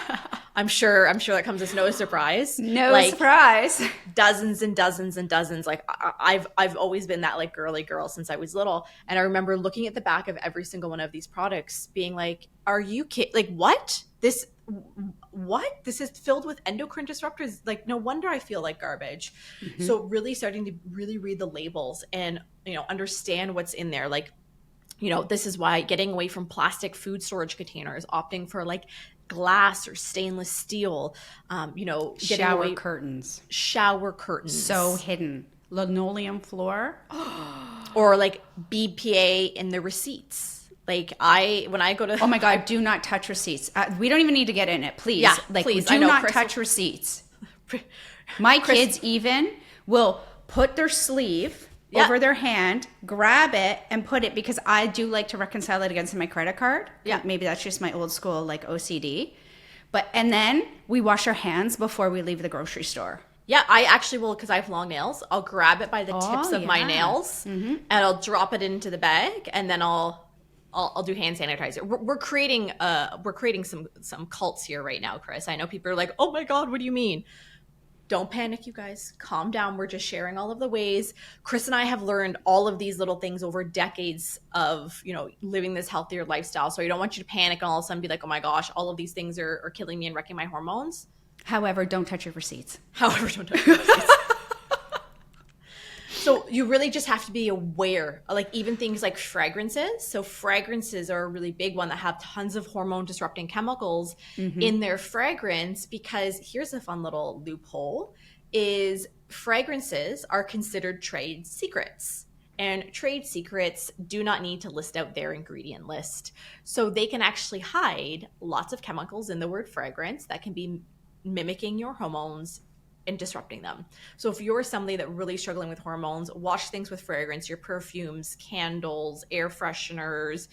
I'm sure that comes as no surprise. No like, surprise. dozens and dozens and dozens. Like I've always been that like girly girl since I was little. And I remember looking at the back of every single one of these products being like, are you kidding? Like, what? This is filled with endocrine disruptors. Like, no wonder I feel like garbage. So really starting to really read the labels and, understand what's in there. Like, this is why getting away from plastic food storage containers, opting for like glass or stainless steel, getting Shower curtains. shower curtains. So hidden. Linoleum floor. Or like BPA in the receipts. Like when I go to, Oh my God, do not touch receipts. We don't even need to get in it, please. Yeah, like, please. Do I know, not Chris touch receipts. My kids even will put their sleeve over their hand, grab it, and put it, because I do like to reconcile it against my credit card. Yeah. Maybe that's just my old school like OCD. And then we wash our hands before we leave the grocery store. Yeah, I actually will, because I have long nails. I'll grab it by the tips of my yeah. nails, and I'll drop it into the bag, and then I'll do hand sanitizer. We're creating some cults here right now, Chris. I know people are like, oh my God, what do you mean? Don't panic, you guys. Calm down. We're just sharing all of the ways. Chris and I have learned all of these little things over decades of, living this healthier lifestyle. So I don't want you to panic and all of a sudden be like, oh my gosh, all of these things are killing me and wrecking my hormones. However, don't touch your receipts. However, don't touch your receipts. So you really just have to be aware, like even things like fragrances. So fragrances are a really big one that have tons of hormone disrupting chemicals in their fragrance, because here's a fun little loophole is fragrances are considered trade secrets. And trade secrets do not need to list out their ingredient list. So they can actually hide lots of chemicals in the word fragrance that can be mimicking your hormones and disrupting them. So if you're somebody that really struggling with hormones, watch things with fragrance, your perfumes, candles, air fresheners,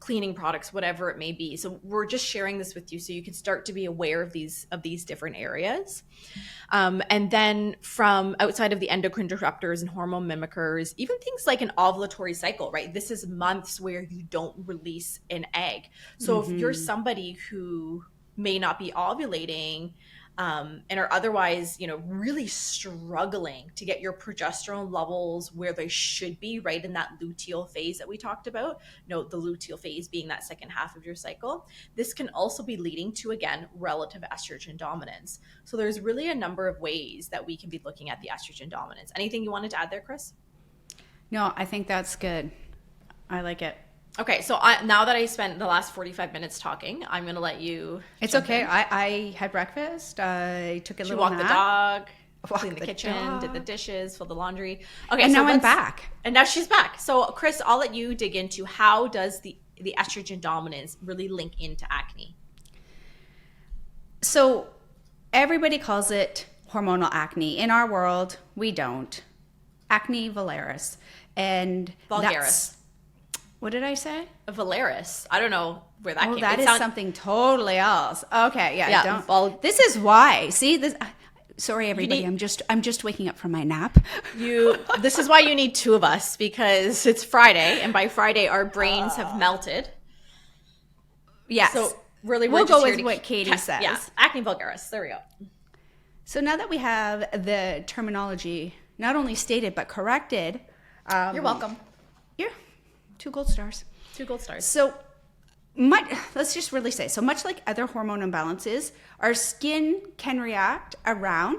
cleaning products, whatever it may be. So we're just sharing this with you so you can start to be aware of these different areas. And then from outside of the endocrine disruptors and hormone mimickers, even things like an ovulatory cycle, right? This is months where you don't release an egg. So if you're somebody who may not be ovulating, and are otherwise, really struggling to get your progesterone levels where they should be, right in that luteal phase that we talked about, the luteal phase being that second half of your cycle, this can also be leading to, again, relative estrogen dominance. So there's really a number of ways that we can be looking at the estrogen dominance. Anything you wanted to add there, Chris? No, I think that's good. I like it. Okay, so now that I spent the last 45 minutes talking, I'm going to let you. It's okay. I had breakfast. I took a little walk nap. the dog, Walk clean the the kitchen, dog. did the dishes, fold the laundry. Okay, And so now I'm back. And now she's back. So Chris, I'll let you dig into how does the estrogen dominance really link into acne? So everybody calls it hormonal acne. In our world, we don't. Acne vulgaris. And Vulgaris. What did I say? Valeris. I don't know where that came from. That is something totally else. Okay, Yeah, this is why. See this. Sorry, everybody. I'm just waking up from my nap. This is why you need two of us, because it's Friday, and by Friday our brains have melted. Yes. So really, we'll we're go just here with to what Katie says. Yeah, acne vulgaris. There we go. So now that we have the terminology not only stated but corrected, You're welcome. yeah, 2 gold stars. 2 gold stars. So let's just really say, so much like other hormone imbalances, our skin can react around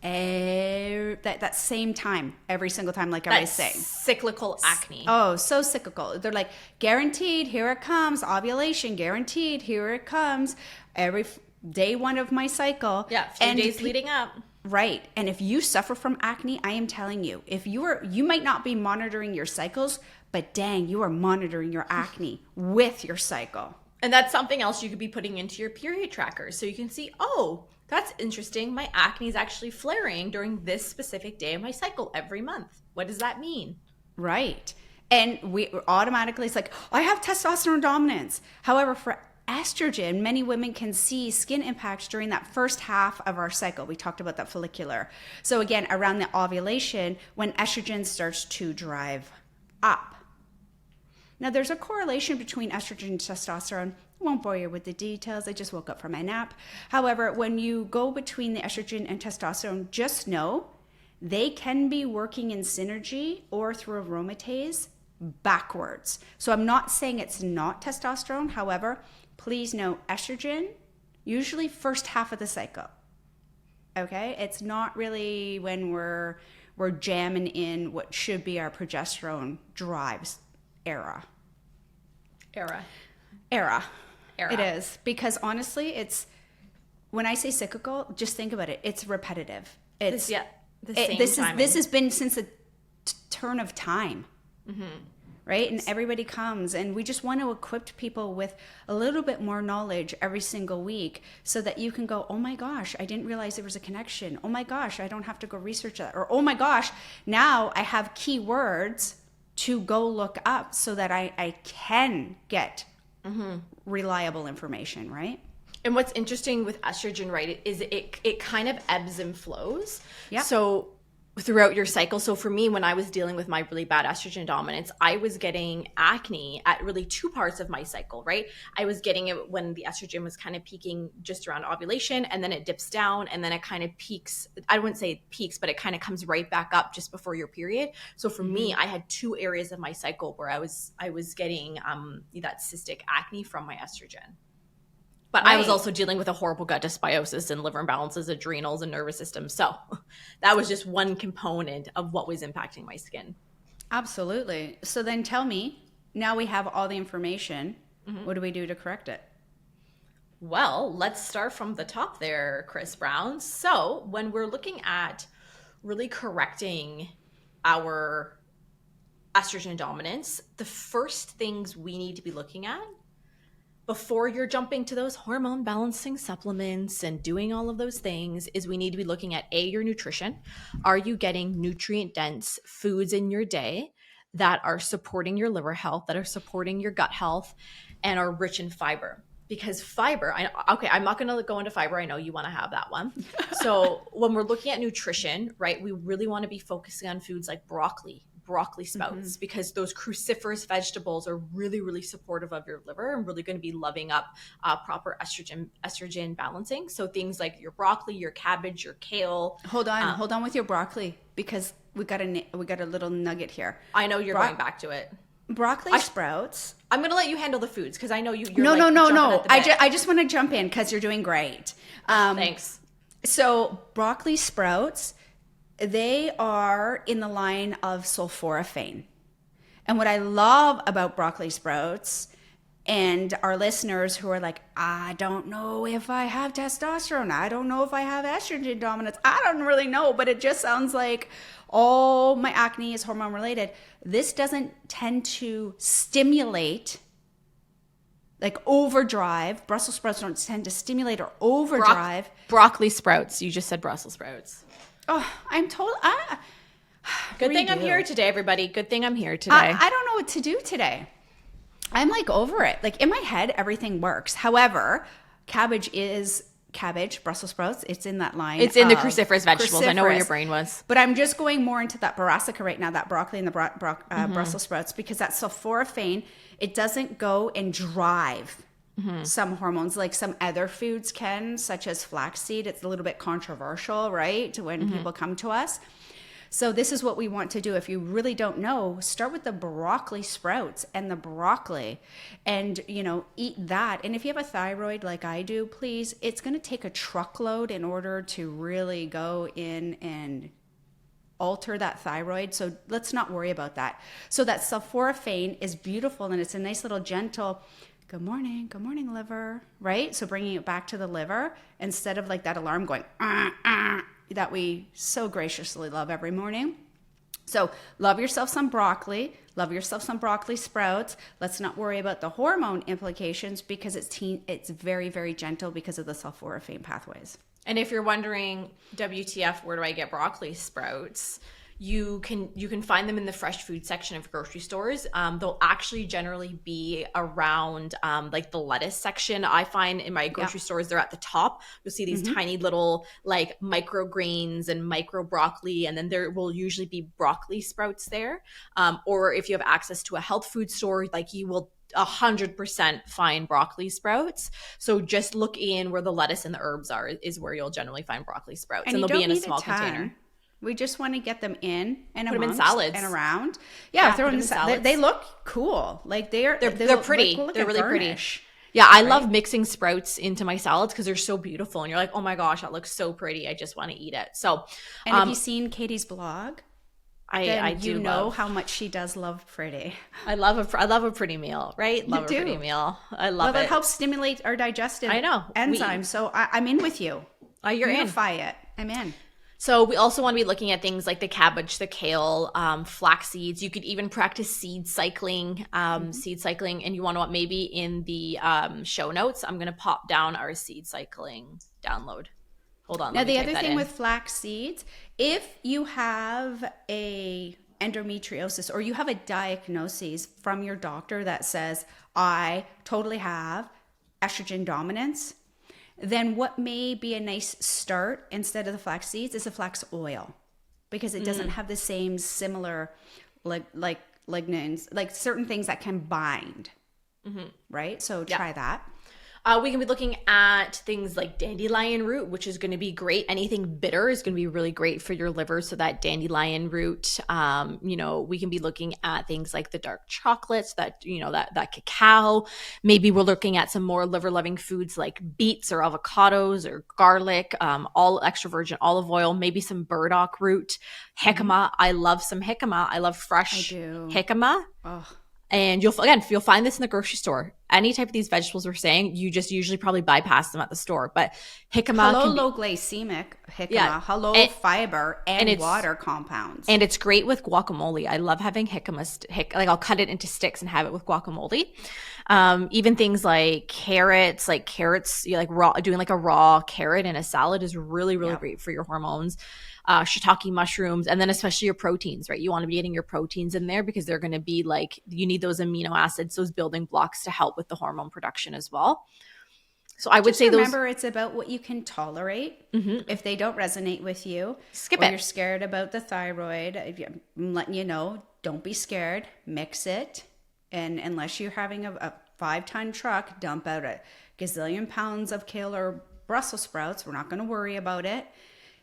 that same time, every single time, like I was saying. Cyclical acne. Oh, so cyclical. They're like, guaranteed, here it comes. Ovulation, guaranteed, here it comes. Every day one of my cycle. Yeah, a few days leading up. Right. And if you suffer from acne, I am telling you, if you might not be monitoring your cycles, but dang, you are monitoring your acne with your cycle. And that's something else you could be putting into your period tracker. So you can see, oh, That's interesting. My acne is actually flaring during this specific day of my cycle every month. What does that mean? Right. And we automatically, it's like, I have testosterone dominance. However, for estrogen, many women can see skin impacts during that first half of our cycle. We talked about that follicular. So again, around the ovulation, when estrogen starts to drive up. Now, there's a correlation between estrogen and testosterone. I won't bore you with the details. I just woke up from my nap. However, when you go between the estrogen and testosterone, just know they can be working in synergy or through aromatase backwards. So I'm not saying it's not testosterone. However, please know estrogen, usually first half of the cycle. Okay? It's not really when we're jamming in what should be our progesterone drives era. It is, because honestly, it's, when I say cyclical, just think about it. It's repetitive. It's this has been since the turn of time, right? And everybody comes, and we just want to equip people with a little bit more knowledge every single week, so that you can go, oh my gosh, I didn't realize there was a connection. Oh my gosh, I don't have to go research that. Or oh my gosh, now I have keywords to go look up so that I can get reliable information, right? And what's interesting with estrogen, right, is it kind of ebbs and flows. Yeah. So throughout your cycle. So for me, when I was dealing with my really bad estrogen dominance, I was getting acne at really two parts of my cycle, right? I was getting it when the estrogen was kind of peaking just around ovulation, and then it dips down, and then it kind of peaks. I wouldn't say it peaks, but it kind of comes right back up just before your period. So for me, I had two areas of my cycle where I was getting that cystic acne from my estrogen. But I was also dealing with a horrible gut dysbiosis and liver imbalances, adrenals, and nervous system. So that was just one component of what was impacting my skin. Absolutely. So then tell me, now we have all the information. What do we do to correct it? Well, let's start from the top there, Chris Brown. So when we're looking at really correcting our estrogen dominance, the first things we need to be looking at before you're jumping to those hormone balancing supplements and doing all of those things is we need to be looking at your nutrition. Are you getting nutrient dense foods in your day that are supporting your liver health, that are supporting your gut health, and are rich in fiber? Because fiber, I'm not going to go into fiber. I know you want to have that one. So when we're looking at nutrition, right, we really want to be focusing on foods like broccoli sprouts, because those cruciferous vegetables are really, really supportive of your liver and really going to be loving up proper estrogen balancing. So things like your broccoli, your cabbage, your kale. Hold on with your broccoli, because we got a little nugget here. I know you're going back to it. Broccoli sprouts. I'm going to let you handle the foods because I know you're No. at the bit. I just want to jump in because you're doing great. Thanks. So broccoli sprouts, they are in the line of sulforaphane. And what I love about broccoli sprouts, and our listeners who are like, I don't know if I have testosterone, I don't know if I have estrogen dominance, I don't really know, but it just sounds like all my acne is hormone related. This doesn't tend to stimulate, like overdrive. Brussels sprouts don't tend to stimulate or overdrive. Broccoli sprouts. You just said Brussels sprouts. Oh, I'm told. Good thing I'm here today, everybody. Good thing I'm here today. I don't know what to do today. I'm like over it. Like in my head, everything works. However, cabbage is cabbage, Brussels sprouts. It's in that line. It's in the cruciferous vegetables. I know where your brain was. But I'm just going more into that brassica right now, that broccoli and the Brussels sprouts, because that sulforaphane, it doesn't go and drive some hormones like some other foods can, such as flaxseed. It's a little bit controversial, right, when people come to us. So this is what we want to do. If you really don't know, start with the broccoli sprouts and the broccoli and, eat that. And if you have a thyroid like I do, please, it's going to take a truckload in order to really go in and alter that thyroid. So let's not worry about that. So that sulforaphane is beautiful, and it's a nice little gentle good morning, liver, right? So bringing it back to the liver instead of like that alarm going, that we so graciously love every morning. So love yourself some broccoli, love yourself some broccoli sprouts. Let's not worry about the hormone implications because it's very, very gentle because of the sulforaphane pathways. And if you're wondering, WTF, where do I get broccoli sprouts? You can find them in the fresh food section of grocery stores. They'll actually generally be around like the lettuce section. I find in my grocery stores, they're at the top. You'll see these tiny little like microgreens and micro broccoli, and then there will usually be broccoli sprouts there. Or if you have access to a health food store, like you will 100% find broccoli sprouts. So just look in where the lettuce and the herbs are is where you'll generally find broccoli sprouts, and they'll be in a small container. We just want to get them in and put them in salads and around. Yeah, throw them in salads. They look cool. Like they're pretty. They're really pretty. Yeah, I love mixing sprouts into my salads because they're so beautiful, and you're like, oh my gosh, that looks so pretty. I just want to eat it. So, and have you seen Katie's blog? I do know how much she does love pretty. I love a pretty meal, right? Love a pretty meal. I love it. Well, it helps stimulate our digestive enzymes. So I'm in with you. You're in. Unify it. I'm in. So we also want to be looking at things like the cabbage, the kale, flax seeds. You could even practice seed cycling, and you want to maybe in the show notes, I'm going to pop down our seed cycling download. Hold on. Now, the other thing with flax seeds, if you have a endometriosis or you have a diagnosis from your doctor that says, I totally have estrogen dominance, then what may be a nice start instead of the flax seeds is the flax oil, because it doesn't have the same similar like lignans, like certain things that can bind, right? So try that. We can be looking at things like dandelion root, which is going to be great. Anything bitter is going to be really great for your liver. So that dandelion root, we can be looking at things like the dark chocolates, that cacao. Maybe we're looking at some more liver loving foods like beets or avocados or garlic, all extra virgin olive oil, maybe some burdock root, jicama. I love some jicama. I love fresh jicama. Oh. And you'll find this in the grocery store. Any type of these vegetables we're saying, you just usually probably bypass them at the store. But jicama, low glycemic jicama, fiber and water compounds. And it's great with guacamole. I love having jicama. Like I'll cut it into sticks and have it with guacamole. Even things like carrots, doing like a raw carrot in a salad is really, really great for your hormones. Shiitake mushrooms, and then especially your proteins, right? You want to be getting your proteins in there because they're going to be like, you need those amino acids, those building blocks to help with the hormone production as well. So I would say remember, it's about what you can tolerate. If they don't resonate with you, skip it. You're scared about the thyroid, I'm letting you know, don't be scared. Mix it. And unless you're having a 5-ton truck dump out a gazillion pounds of kale or Brussels sprouts, we're not going to worry about it.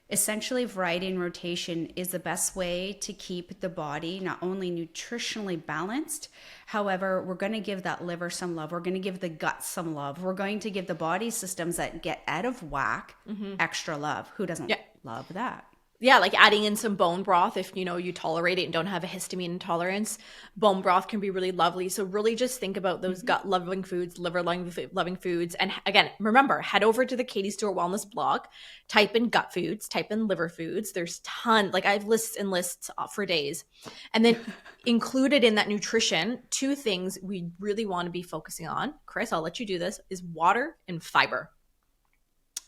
Essentially, variety and rotation is the best way to keep the body not only nutritionally balanced, however, we're going to give that liver some love. We're going to give the gut some love. We're going to give the body systems that get out of whack extra love. Who doesn't love that? Yeah, like adding in some bone broth if, you tolerate it and don't have a histamine intolerance. Bone broth can be really lovely. So really just think about those gut-loving foods, liver-loving foods. And again, remember, head over to the Katie Stewart Wellness blog, type in gut foods, type in liver foods. There's tons. Like I have lists and lists for days. And then included in that nutrition, 2 things we really want to be focusing on, Chris, I'll let you do this, is water and fiber.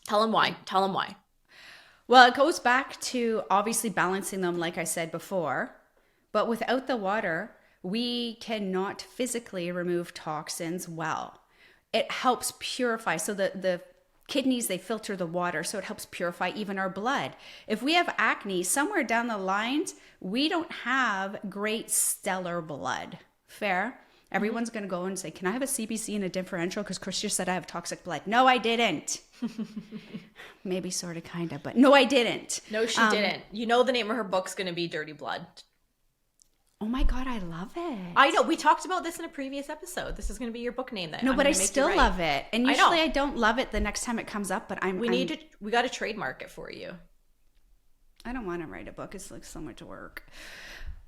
Tell them why. Well, it goes back to obviously balancing them, like I said before, but without the water, we cannot physically remove toxins well. It helps purify. So the kidneys, they filter the water, so it helps purify even our blood. If we have acne, somewhere down the lines, we don't have great stellar blood. Fair? Everyone's going to go and say, can I have a CBC and a differential? Because Chris just said I have toxic blood. No, I didn't. Maybe sort of, kind of, but no, I didn't. No, she didn't. You know the name of her book's going to be Dirty Blood. Oh my God, I love it. I know. We talked about this in a previous episode. This is going to be your book name. No, but I still love it. And usually I don't love it the next time it comes up, but we got to trademark it for you. I don't want to write a book. It's like so much work.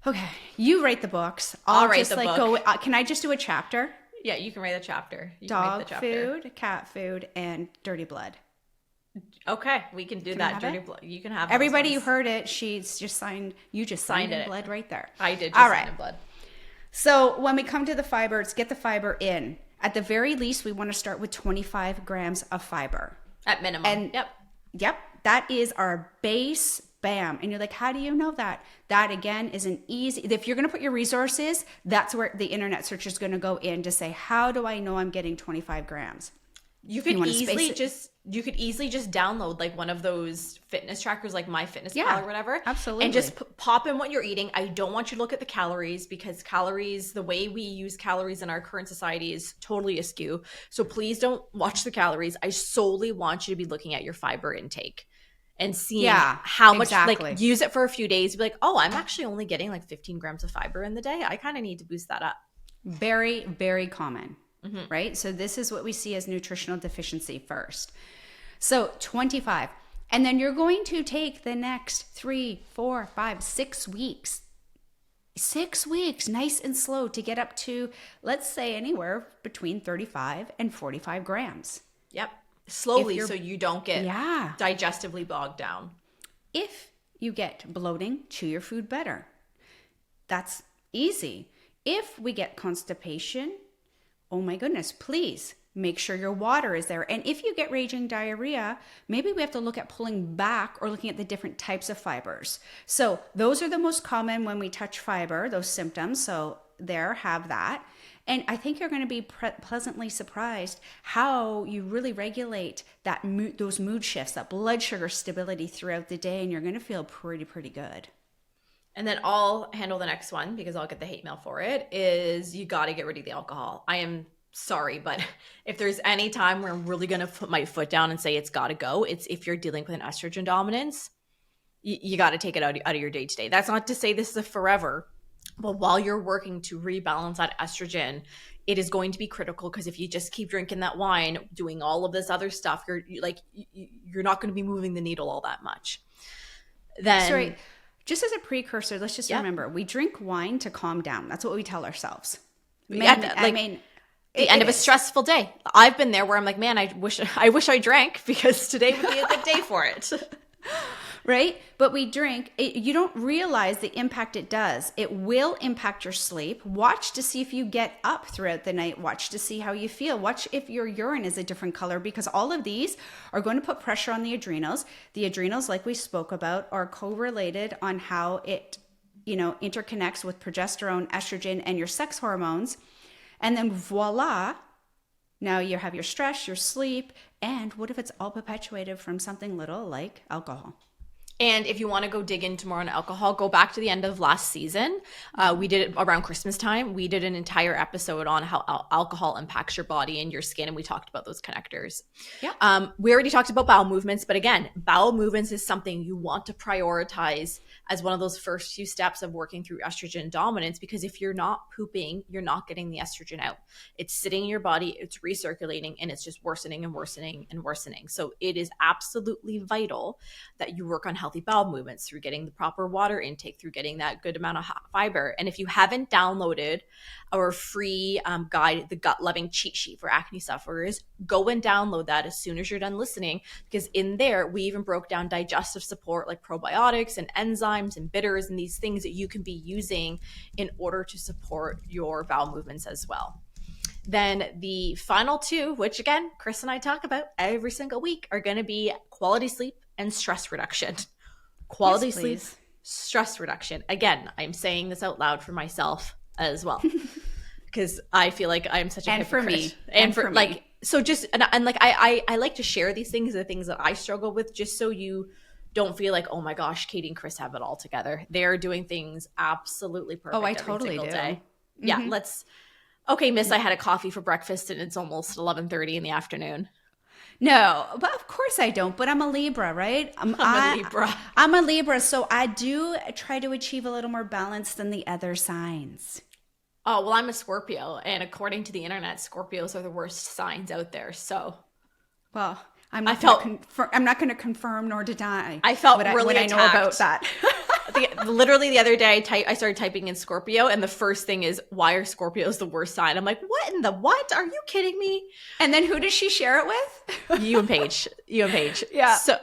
Okay, you write the books. I'll write the book. Can I just do a chapter? Yeah, you can write a chapter. Dog food, cat food, and dirty blood. Okay, we can do that. Dirty blood. You can have everybody. You heard it. She's just signed. You just signed in blood right there. I did. Just sign in blood. So when we come to the fibers, get the fiber in. At the very least, we want to start with 25 grams of fiber at minimum. And Yep. That is our base. Bam. And you're like, how do you know that? That again is an easy, if you're going to put your resources, that's where the internet search is going to go in to say, how do I know I'm getting 25 grams? You could you could easily just download like one of those fitness trackers like MyFitnessPal or whatever. Absolutely. And just pop in what you're eating. I don't want you to look at the calories because calories, the way we use calories in our current society is totally askew. So please don't watch the calories. I solely want you to be looking at your fiber intake and seeing how much, like use it for a few days. Be like, oh, I'm actually only getting like 15 grams of fiber in the day. I kind of need to boost that up. Very, very common. Right? So this is what we see as nutritional deficiency first. So 25. And then you're going to take the next 3, 4, 5, 6 weeks. 6 weeks, nice and slow to get up to, let's say, anywhere between 35 and 45 grams. Yep. Slowly so you don't get digestively bogged down. If you get bloating, chew your food better. That's easy. If we get constipation, oh my goodness, please make sure your water is there. And if you get raging diarrhea, maybe we have to look at pulling back or looking at the different types of fibers. So those are the most common when we touch fiber, those symptoms. So have that. And I think you're going to be pleasantly surprised how you really regulate that those mood shifts, that blood sugar stability throughout the day. And you're going to feel pretty good. And then I'll handle the next one because I'll get the hate mail for it, is you got to get rid of the alcohol. I am sorry, but if there's any time where I'm really going to put my foot down and say it's got to go, it's if you're dealing with an estrogen dominance, you got to take it out of your day to day. That's not to say this is a forever, but while you're working to rebalance that estrogen, it is going to be critical because if you just keep drinking that wine, doing all of this other stuff, you're not going to be moving the needle all that much. Then sorry. Just as a precursor, let's just remember, we drink wine to calm down. That's what we tell ourselves. The end of a stressful day. I've been there where I'm like, man, I wish I drank because today would be a good day for it. Right? But we drink, you don't realize the impact it does. It will impact your sleep. Watch to see if you get up throughout the night. Watch to see how you feel. Watch if your urine is a different color because all of these are going to put pressure on the adrenals. The adrenals, like we spoke about, are correlated on how it, interconnects with progesterone, estrogen, and your sex hormones. And then voila, now you have your stress, your sleep, and what if it's all perpetuated from something little like alcohol? And if you want to go dig into more on alcohol, go back to the end of last season. We did it around Christmas time. We did an entire episode on how alcohol impacts your body and your skin, and we talked about those connectors. Yeah. We already talked about bowel movements, but again, bowel movements is something you want to prioritize as one of those first few steps of working through estrogen dominance, because if you're not pooping, you're not getting the estrogen out. It's sitting in your body, it's recirculating, and it's just worsening and worsening and worsening. So it is absolutely vital that you work on healthy bowel movements through getting the proper water intake, through getting that good amount of fiber. And if you haven't downloaded our free guide, the Gut Loving Cheat Sheet for acne sufferers, go and download that as soon as you're done listening, because in there we even broke down digestive support like probiotics and enzymes and bitters and these things that you can be using in order to support your bowel movements as well. Then the final two, which again, Chris and I talk about every single week, are going to be quality sleep and stress reduction. Quality sleep, stress reduction. Again, I'm saying this out loud for myself as well, because I feel like I'm such a hypocrite. For me. And for like, so just, and like, I like to share these things, the things that I struggle with, just so you don't feel like, oh my gosh, Katie and Chris have it all together. They're doing things absolutely perfect. Oh, I totally do. Day. Mm-hmm. Yeah, okay, miss, I had a coffee for breakfast and it's almost 11:30 in the afternoon. No, but of course I don't. But I'm a Libra, right? I'm a Libra, so I do try to achieve a little more balance than the other signs. Oh, well, I'm a Scorpio, and according to the internet, Scorpios are the worst signs out there. So, well, I'm not going to confirm nor deny. I felt really what attacked. I know about that. Literally the other day, I started typing in Scorpio, and the first thing is, why are Scorpios the worst sign? I'm like, what in the what? Are you kidding me? And then who does she share it with? You and Paige. Yeah. So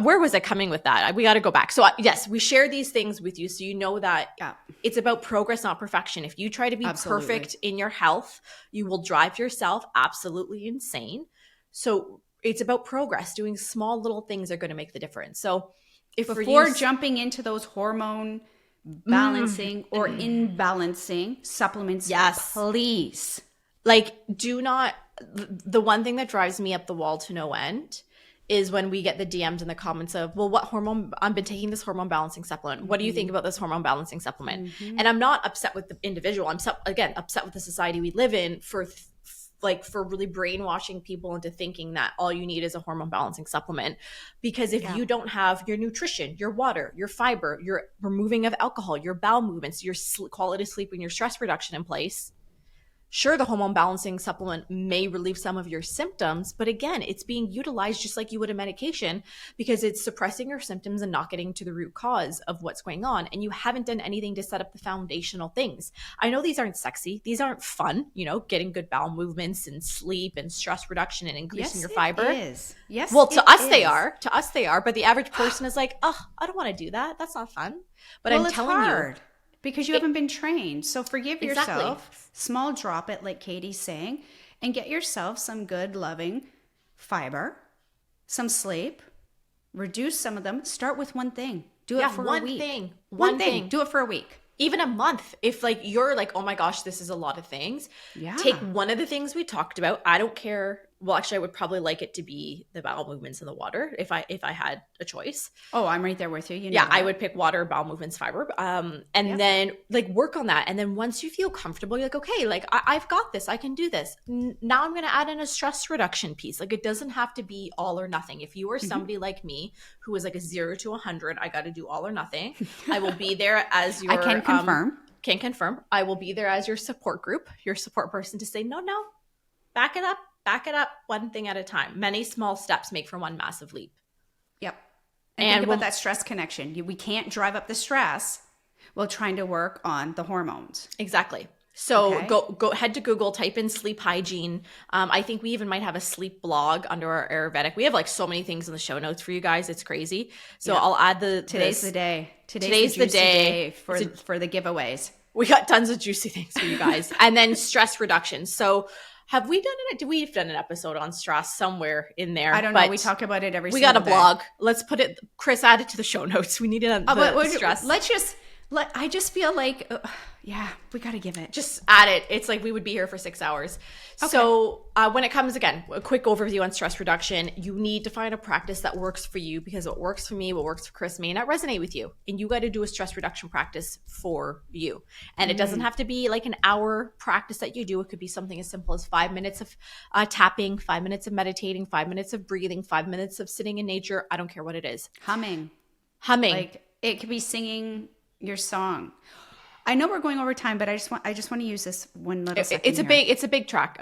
where was I coming with that? We got to go back. So yes, we share these things with you, so you know that it's about progress, not perfection. If you try to be perfect in your health, you will drive yourself absolutely insane. So it's about progress. Doing small little things are going to make the difference. So if Before jumping into those hormone balancing or imbalancing supplements, yes, please. like, do not, the one thing that drives me up the wall to no end is when we get the DMs in the comments of, well, what hormone, I've been taking this hormone balancing supplement. What do you think about this hormone balancing supplement? And I'm not upset with the individual. I'm upset with the society we live in for really brainwashing people into thinking that all you need is a hormone balancing supplement. Because if you don't have your nutrition, your water, your fiber, your removing of alcohol, your bowel movements, your quality of sleep, and your stress reduction in place, sure, the hormone balancing supplement may relieve some of your symptoms, but again, it's being utilized just like you would a medication because it's suppressing your symptoms and not getting to the root cause of what's going on. And you haven't done anything to set up the foundational things. I know these aren't sexy. These aren't fun, getting good bowel movements and sleep and stress reduction and increasing your fiber. Yes. Well, to us they are. To us they are. But the average person is like, oh, I don't want to do that. That's not fun. But I'm telling you. Because you haven't been trained. So forgive yourself. Small drop it, like Katie's saying, and get yourself some good, loving fiber, some sleep, reduce some of them. Start with one thing. Do it for a week. One thing. Do it for a week. Even a month. If you're like, oh my gosh, this is a lot of things. Yeah. Take one of the things we talked about. I don't care. Well, actually, I would probably like it to be the bowel movements in the water if I had a choice. Oh, I'm right there with you. That. I would pick water, bowel movements, fiber, and then work on that. And then once you feel comfortable, you're like, okay, I've got this. I can do this. Now I'm going to add in a stress reduction piece. It doesn't have to be all or nothing. If you are somebody like me who is a 0 to 100, I got to do all or nothing. I will be there as your. I can confirm. Can confirm. I will be there as your support group, your support person to say, no, back it up. Back it up one thing at a time. Many small steps make for one massive leap. Yep. And think about that stress connection. We can't drive up the stress while trying to work on the hormones. Exactly. So go head to Google, type in sleep hygiene. I think we even might have a sleep blog under our Ayurvedic. We have so many things in the show notes for you guys. It's crazy. So I'll add Today's the day. Today's the day for the giveaways. We got tons of juicy things for you guys. And then stress reduction. So have we done it? We've done an episode on stress somewhere in there. I don't know. We talk about it every single day. We got a blog. Let's put it, Chris, add it to the show notes. We need it on the stress. I just feel like, we got to give it. Just add it. It's like we would be here for 6 hours. Okay. So when it comes, again, a quick overview on stress reduction, you need to find a practice that works for you because what works for me, what works for Chris may not resonate with you. And you got to do a stress reduction practice for you. And it doesn't have to be like an hour practice that you do. It could be something as simple as 5 minutes of tapping, 5 minutes of meditating, 5 minutes of breathing, 5 minutes of sitting in nature. I don't care what it is. Humming. Like it could be singing your song. I know we're going over time, but I just want to use this one little second. It's a big track,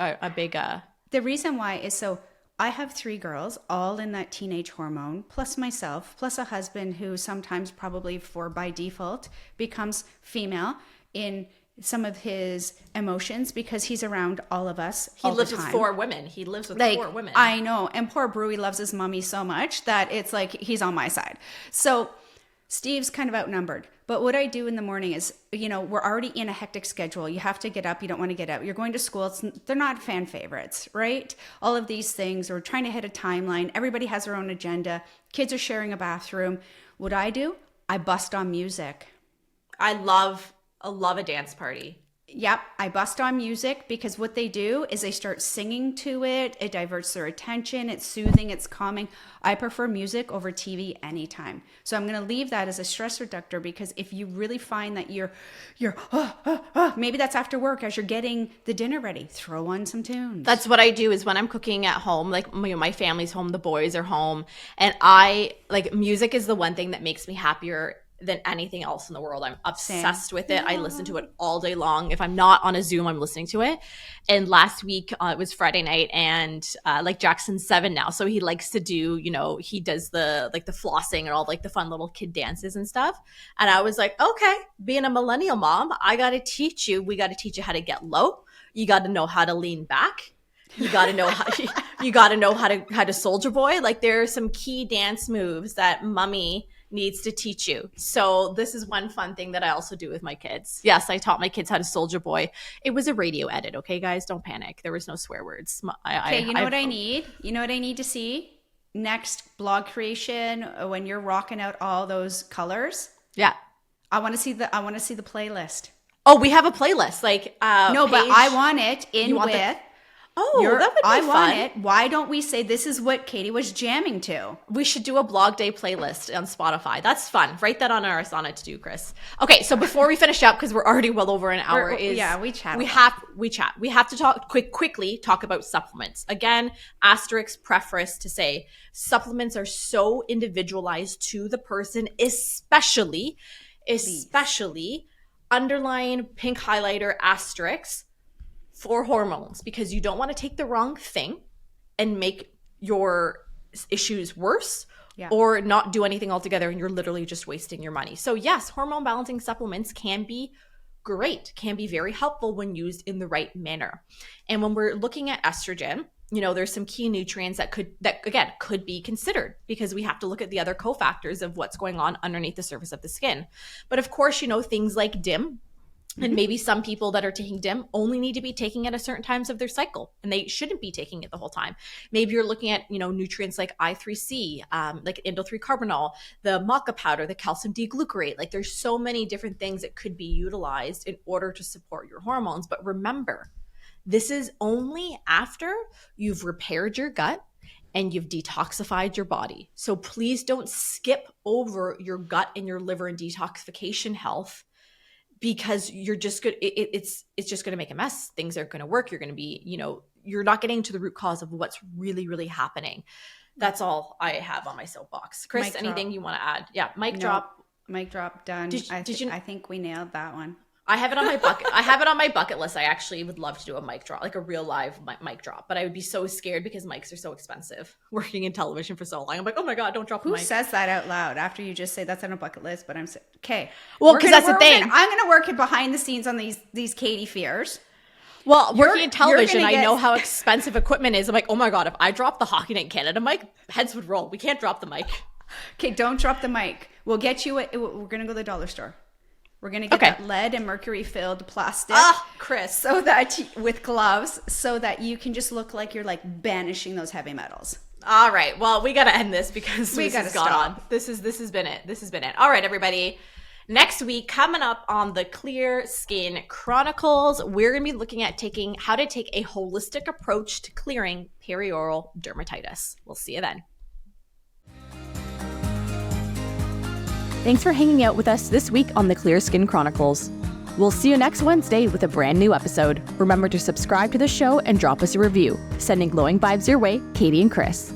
The reason why is so I have 3 girls, all in that teenage hormone, plus myself, plus a husband who sometimes probably by default becomes female in some of his emotions because he's around all of us. He lives with 4 women. He lives with 4 women. I know, and poor Brewy loves his mommy so much that it's like he's on my side. So Steve's kind of outnumbered. But what I do in the morning is, we're already in a hectic schedule. You have to get up. You don't want to get up. You're going to school. They're not fan favorites, right? All of these things. We're trying to hit a timeline. Everybody has their own agenda. Kids are sharing a bathroom. What I do, I bust on music. I love a dance party. Yep, I bust on music because what they do is they start singing to it. It diverts their attention. It's soothing. It's calming. I prefer music over TV anytime. So I'm going to leave that as a stress reductor because if you really find that you're maybe that's after work as you're getting the dinner ready, throw on some tunes. That's what I do is when I'm cooking at home, like my family's home, the boys are home, and music is the one thing that makes me happier than anything else in the world. I'm obsessed with it. I listen to it all day long. If I'm not on a Zoom, I'm listening to it. And last week, it was Friday night, and Jackson's 7 now, so he likes to do, he does the flossing and all the fun little kid dances and stuff. And I was like, okay, being a millennial mom, we got to teach you how to get low. You got to know how to lean back. You got to know how to soldier boy. There are some key dance moves that mommy needs to teach you. So this is one fun thing that I also do with my kids. Yes, I taught my kids how to Soldier Boy. It was a radio edit, okay, guys? Don't panic. There was no swear words. Okay, you know what I need? You know what I need to see? Next blog creation, when you're rocking out all those colors. Yeah. I want to see the playlist. Oh, we have a playlist. Like no, but I want it in with. That would be I fun. want it. Why don't we say this is what Katie was jamming to? We should do a blog day playlist on Spotify. That's fun. Write that on our Asana to do, Chris. Okay, so before we finish up, because we're already well over an hour, we chat. We have to talk quickly talk about supplements. Again, asterisk preface to say supplements are so individualized to the person, especially underline pink highlighter asterisk for hormones, because you don't want to take the wrong thing and make your issues worse or not do anything altogether, and you're literally just wasting your money. So yes, hormone balancing supplements can be great, can be very helpful when used in the right manner. And when we're looking at estrogen, there's some key nutrients that could be considered, because we have to look at the other cofactors of what's going on underneath the surface of the skin. But of course, things like DIM, and maybe some people that are taking DIM only need to be taking it at certain times of their cycle, and they shouldn't be taking it the whole time. Maybe you're looking at, nutrients like I3C, like indole-3-carbinol, the maca powder, the calcium D-glucarate. Like there's so many different things that could be utilized in order to support your hormones. But remember, this is only after you've repaired your gut and you've detoxified your body. So please don't skip over your gut and your liver and detoxification health, because you're just good. It's just going to make a mess. Things aren't going to work. You're going to be, you're not getting to the root cause of what's really, really happening. That's all I have on my soapbox. Chris, anything you want to add? Yeah. Mic drop. Mic drop done. I think we nailed that one. I have it on my bucket. I have it on my bucket list. I actually would love to do a mic drop, like a real live mic drop, but I would be so scared because mics are so expensive. Working in television for so long, I'm like, oh my god, don't drop the mic. Who says that out loud after you just say that's on a bucket list? But I'm okay. Well, because that's the thing. I'm going to work it behind the scenes on these Katie fears. Well, working in television, I know how expensive equipment is. I'm like, oh my god, if I drop the Hockey Night Canada mic, heads would roll. We can't drop the mic. Okay, don't drop the mic. We'll get you. We're going to go to the dollar store. We're going to get that lead and mercury filled plastic. Chris. So that with gloves, so that you can just look like you're like banishing those heavy metals. All right. Well, we got to end this because we got to stop. This has been it. This has been it. All right, everybody. Next week, coming up on the Clear Skin Chronicles, we're going to be looking at how to take a holistic approach to clearing perioral dermatitis. We'll see you then. Thanks for hanging out with us this week on the Clear Skin Chronicles. We'll see you next Wednesday with a brand new episode. Remember to subscribe to the show and drop us a review. Sending glowing vibes your way, Katie and Chris.